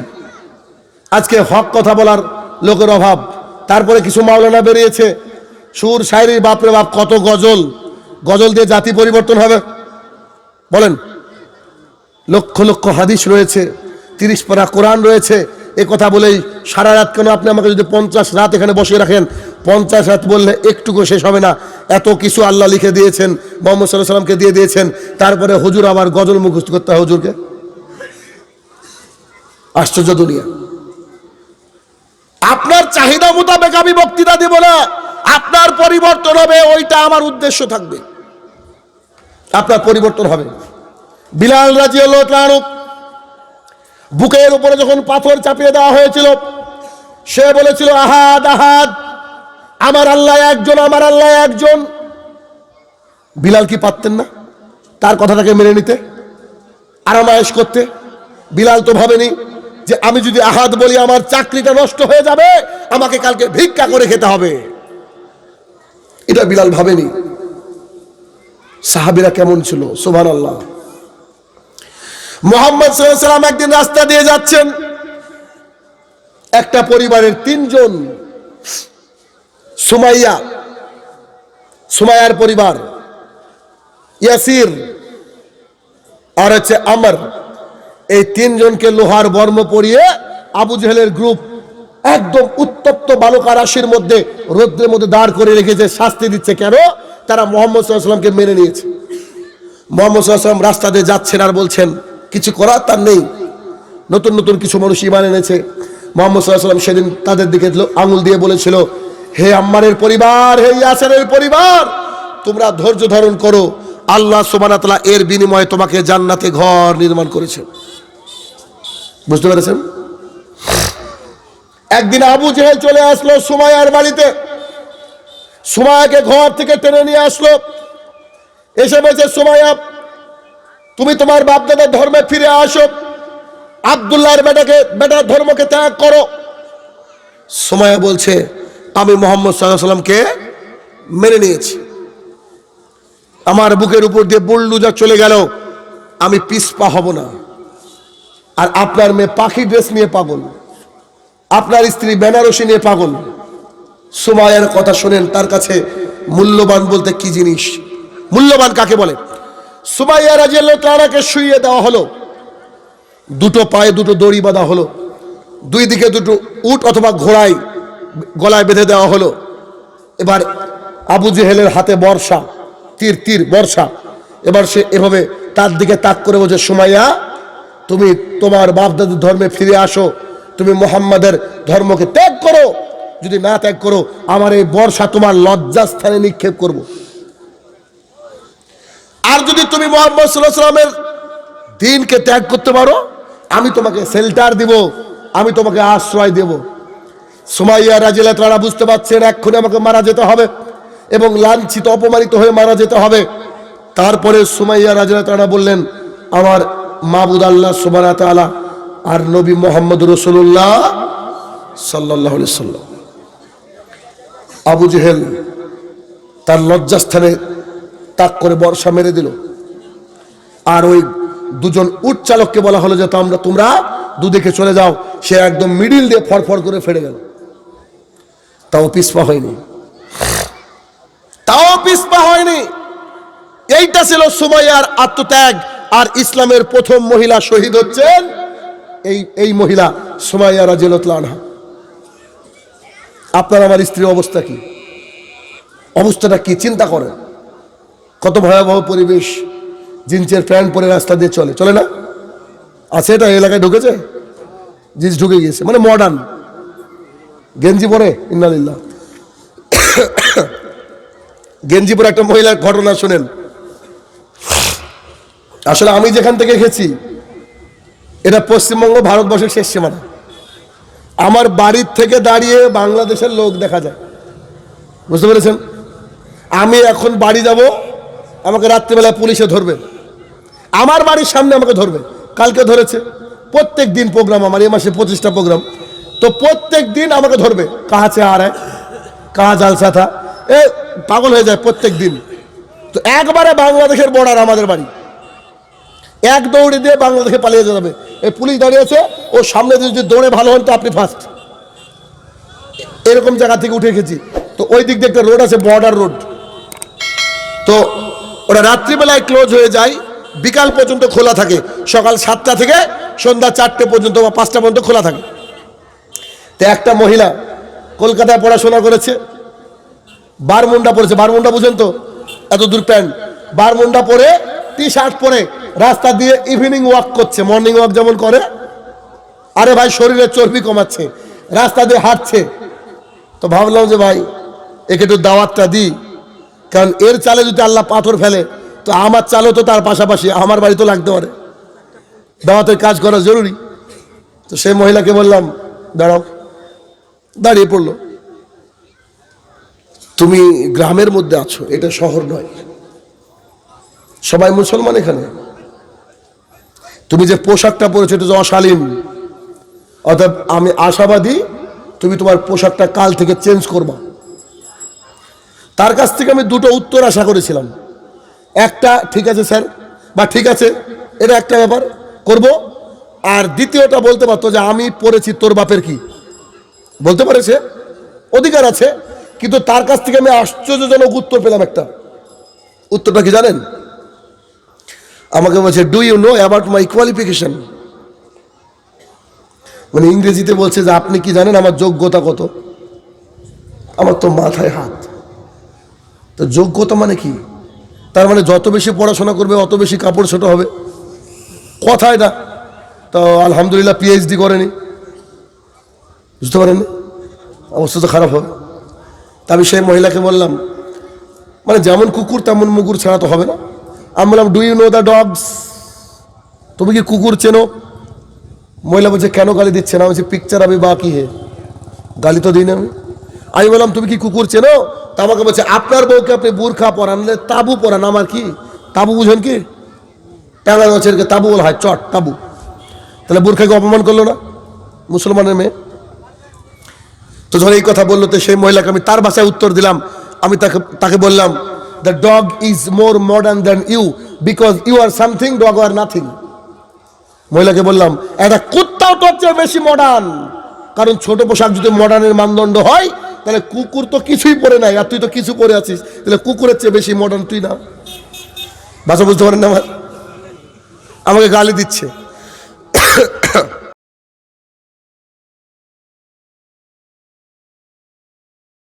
আজকে হক কথা বলার লোকের অভাব। তারপরে কিছু মাওলানা বেরিয়েছে, সুর শায়রি, বাপরে বাপ কত গজল দিয়ে জাতি পরিবর্তন হবে বলেন? লক্ষ লক্ষ হাদিস রয়েছে, 30 পারা কোরআন রয়েছে। এ কথা বলেই সারা রাত কেন? আপনি আমাকে যদি 50 রাত এখানে বসিয়ে রাখেন, 50 রাত বললে একটুকু শেষ হবে না। এত কিছু আল্লাহ লিখে দিয়েছেন, মুহাম্মদ সাল্লাল্লাহু আলাইহি ওয়াসাল্লামকে দিয়ে দিয়েছেন। তারপরে হুজুর আবার গজল মুখস্থ করতে হয় হুজুরকে। আশ্চর্য দুনিয়া। আপনার চাহিদা মোতাবেক আমি বক্তৃতা দিব না, আপনার পরিবর্তন হবে, ওইটা আমার উদ্দেশ্য থাকবে, আপনার পরিবর্তন হবে। বিলাল রাদিয়াল্লাহু তাআলা আনহু বুকের উপরে যখন পাথর চাপিয়ে দেওয়া হয়েছিল, সে বলেছিল আহাদ আহাদ, আমার আল্লাহ একজন, আমার আল্লাহ একজন। বিলাল কি পারতেন না তার কথাটাকে মেনে নিতে, আরামায়েশ করতে? বিলাল তো ভাবেনি যে আমি যদি আহাদ বলি আমার চাকরিটা নষ্ট হয়ে যাবে, আমাকে কালকে ভিক্ষা করে খেতে হবে। এটা বিলাল ভাবেনি। সাহাবীরা কেমন ছিল, সুবহানাল্লাহ। মুহাম্মদ সাল্লাল্লাহু আলাইহি ওয়াসাল্লাম একদিন রাস্তা দিয়ে যাচ্ছেন, একটা পরিবারের তিনজন, সুমাইয়ার পরিবার, ইয়াসির আর হচ্ছে আমর, এই তিনজনকে লোহার বর্ম পরিয়ে আবু জেহেলের গ্রুপ একদম উত্তপ্ত বালুকা রাশির মধ্যে, রৌদ্রের মধ্যে দাঁড় করে রেখেছে, শাস্তি দিচ্ছে। কেন? তারা মুহাম্মদ সাল্লাল্লাহু আলাইহি ওয়াসাল্লামকে মেনে নিয়েছে। মুহাম্মদ সাল্লাল্লাহু আলাইহি ওয়াসাল্লাম রাস্তা দিয়ে যাচ্ছেন আর বলছেন, কিছু করার তার নেই, নতুন নতুন কিছু মানুষ ঈমান এনেছে। মুহাম্মদ সাল্লাল্লাহু আলাইহি ওয়াসাল্লাম সেদিন তাদের দিকে আঙুল দিয়ে বলেছিল, হে আম্মারের পরিবার, হে ইয়াসিরের পরিবার, তোমরা ধৈর্য ধারণ করো, আল্লাহ সুবহানাহু ওয়া তাআলা এর বিনিময়ে তোমাকে জান্নাতে ঘর নির্মাণ করেছেন। বুঝতে পেরেছেন? একদিন আবু জেহেল চলে আসলো সুমাইয়ার বাড়িতে, সুমাইয়াকে ঘর থেকে টেনে নিয়ে আসলো, এসে বলছে, সুমাইয়া তুমি তোমার বাপদাদার ধর্মে ফিরে আসো, আব্দুল্লাহর বেটার ধর্মকে ত্যাগ করো। সুমাইয়া বলছে, আমি মুহাম্মদ সাল্লাল্লাহু আলাইহি ওয়াসাল্লামকে মেনে নিয়েছি, আমার বুকের উপর দিয়ে বুলডোজার চলে গেল, আমি পিছপা হব না। আর আপনার মেয়ে পাখি ড্রেস নিয়ে পাগল, আপনার স্ত্রী বেনারসি নিয়ে পাগল। সুমাইয়ার কথা শুনেন, তার কাছে মূল্যবান বলতে কি জিনিস, মূল্যবান কাকে বলে? সুমাইয়া রাদিয়াল্লাহু তাআলাকে শুইয়ে দেওয়া হলো, দুটো পায়ে দুটো দড়ি বাঁধা হলো, দুই দিকে দুটো উট অথবা ঘোড়ায় গলায় বেঁধে দেওয়া হলো। এবার আবু জেহেলের হাতে বর্ষা, তীর বর্ষা। এবার সে এভাবে তার দিকে তাক করে বলছে, সুমাইয়া তুমি তোমার বাপ দাদুর ধর্মে ফিরে আসো, তুমি মুহাম্মাদের ধর্মকে ত্যাগ করো, যদি না ত্যাগ করো আমার এই বর্ষা তোমার লজ্জাস্থানে নিক্ষেপ করব। আর যদি তুমি মুহাম্মদ সাল্লাল্লাহু আলাইহি ওয়াসাল্লামের দ্বীনকে ত্যাগ করতে পারো, আমি তোমাকে শেল্টার দিব, আমি তোমাকে আশ্রয় দেব। সুমাইয়া রাদিয়াল্লাহু তাআলা বুঝতে পারছেন এক্ষুনি আমাকে মারা যেতে হবে এবং লাঞ্ছিত অপমানিত হয়ে মারা যেতে হবে। তারপরে সুমাইয়া রাদিয়াল্লাহু তাআলা বললেন, আমার মাবুদ আল্লাহ সুবহানাহু ওয়া তাআলা আর নবী মুহাম্মদ রাসূলুল্লাহ সাল্লাল্লাহু আলাইহি ওয়াসাল্লাম। আবু জেহেল তার লজ্জাস্থানে তাক করে বর্ষা মেরে দিল। আর ওই দুজন উট চালককে বলা হলো যে তোমরা দুদিকে চলে যাও। সে একদম মিডিল দিয়ে ফরফর করে ফেটে গেল, তাও পিছপা হয়নি। এইটা ছিল সুমাইয়ার আত্মত্যাগ। আর ইসলামের প্রথম মহিলা শহীদ হচ্ছেন এই মহিলা সুমাইয়া রাদিয়াল্লাহু আনহা। আপনার আমার স্ত্রীর অবস্থা কি, অবস্থাটা কি চিন্তা করেন। কত ভয়াবহ পরিবেশ, জিন্সের প্যান্ট পরে রাস্তা দিয়ে চলে না? আছে এটা এলাকায় ঢুকেছে, জিন্স ঢুকে গিয়েছে, মানে মডার্ন গেঞ্জি পরে। ইন্নালিল্লাহ। গেঞ্জি পরে একটা মহিলার ঘটনা শুনেন। আসলে আমি যেখান থেকে গেছি এটা পশ্চিমবঙ্গ ভারতবর্ষের শেষ সীমানা। আমার বাড়ির থেকে দাঁড়িয়ে বাংলাদেশের লোক দেখা যায়, বুঝতে পেরেছেন? আমি এখন বাড়ি যাব, আমাকে রাত্রিবেলা পুলিশে ধরবে, আমার বাড়ির সামনে আমাকে ধরবে। কালকে ধরেছে, প্রত্যেক দিন প্রোগ্রাম আমার, এই মাসে 25টা প্রোগ্রাম, তো প্রত্যেক দিন আমাকে ধরবে। কাহা সে আ রা হ্যায়, কাহা জালসা থা, এ পাগল হয়ে যায় প্রত্যেক দিন। তো একবারে বাংলাদেশের বর্ডার আমাদের বাড়ি, এক দৌড়ে দিয়ে বাংলাদেশে পালিয়ে যাবে। এই পুলিশ দাঁড়িয়েছে, ও সামনে দিয়ে যদি দৌড়ে ভালো হন তো আপনি ফার্স্ট। এরকম জায়গা থেকে উঠে গেছি। তো ওই দিক দিয়ে একটা রোড আছে, বর্ডার রোড, তো ওটা রাত্রিবেলায় ক্লোজ হয়ে যায়, বিকাল পর্যন্ত খোলা থাকে, সকাল 7টা থেকে সন্ধ্যা 4টে পর্যন্ত বা 5টা পর্যন্ত খোলা থাকে। তো একটা মহিলা কলকাতায় পড়াশোনা করেছে, বারমুন্ডা পরেছে, বারমুন্ডা বুঝেন তো, এত দূর প্যান্ট, বারমুন্ডা পরে টি-শার্ট পরে রাস্তা দিয়ে ইভিনিং ওয়াক করছে, মর্নিং ওয়াক যেমন করে। আরে ভাই, শরীরের চর্বি কমাচ্ছে, রাস্তা দিয়ে হাঁটছে। তো ভাবলাম যে ভাই একে একটু দাওয়াতটা দিই, কারণ এর চালে যদি আল্লাহ পাথর ফেলে তো আমার চালও তো তার পাশাপাশি আমার বাড়ি তো লাগতে পারে, দাওয়াতের কাজ করা জরুরি। তো সেই মহিলাকে বললাম দাঁড়াও, দাঁড়িয়ে পড়লো। তুমি গ্রামের মধ্যে আছো, এটা শহর নয়, সবাই মুসলমান এখানে। তুমি যে পোশাকটা পরেছো এটা যে অশালীন, অর্থাৎ আমি আশাবাদী তুমি তোমার পোশাকটা কাল থেকে চেঞ্জ করবা। তার কাছ থেকে আমি দুটো উত্তর আশা করেছিলাম। একটা, ঠিক আছে স্যার, বা ঠিক আছে, এটা একটা ব্যাপার করব। আর দ্বিতীয়টা বলতে পারতো যে আমি পড়েছি তোর বাপের কি, বলতে পারেছে, অধিকার আছে। কিন্তু তার কাছ থেকে আমি আশ্চর্যজনক উত্তর পেলাম। একটা উত্তরটা কি জানেন? আমাকে বলছে, do you know about my qualification. মানে ইংরেজিতে বলছে যে আপনি কি জানেন আমার যোগ্যতা কত? আমার তো মাথায় হাত। তো যোগ্যতা মানে কি? তার মানে যত বেশি পড়াশোনা করবে অত বেশি কাপড় ছোট হবে, কথায় না? তো আলহামদুলিল্লাহ পিএইচডি করেনি, বুঝতে পারেননি, অবস্থা তো খারাপ হবে। তা আমি সেই মহিলাকে বললাম, মানে যেমন কুকুর তেমন মুগুর ছাড়া তো হবে না। আমি বললাম, do you know the dogs? তুমি কি কুকুর চেনো? মহিলা বলছে, কেন গালি দিচ্ছে না? বলছে, পিকচার আমি বাকি হে, গালি তো দিই না আমি। আমি বললাম, তুমি কি কুকুর চেনো? তা আমাকে বলছে, আপনার বউকে আপনি বোরখা পরান, তাবু পরান। আমার কি তাবু বুঝেন কি? টাঙ্গা গাছের তাবু বলা হয়, চট তাবু। তাহলে বোরখাকে অপমান করলো না মুসলমানের মেয়ে? তো যখন এই কথা বললো তো সেই মহিলাকে আমি তার ভাষায় উত্তর দিলাম। আমি তাকে বললাম, the dog is more modern than you because you are something, dog are nothing. মহিলাকে বললাম, একটা কুত্তাও তোর চেয়ে বেশি মডার্ন, কারণ ছোট পোশাক যদি মডার্নের মানদণ্ড হয় তাহলে কুকুর তো কিছুই পরে নাই, আর তুই তো কিছু পরে আছিস, তাহলে কুকুরের চেয়ে বেশি মডার্ন তুই না। ভাষা বুঝতে পারেন না? আমাকে গালি দিচ্ছে।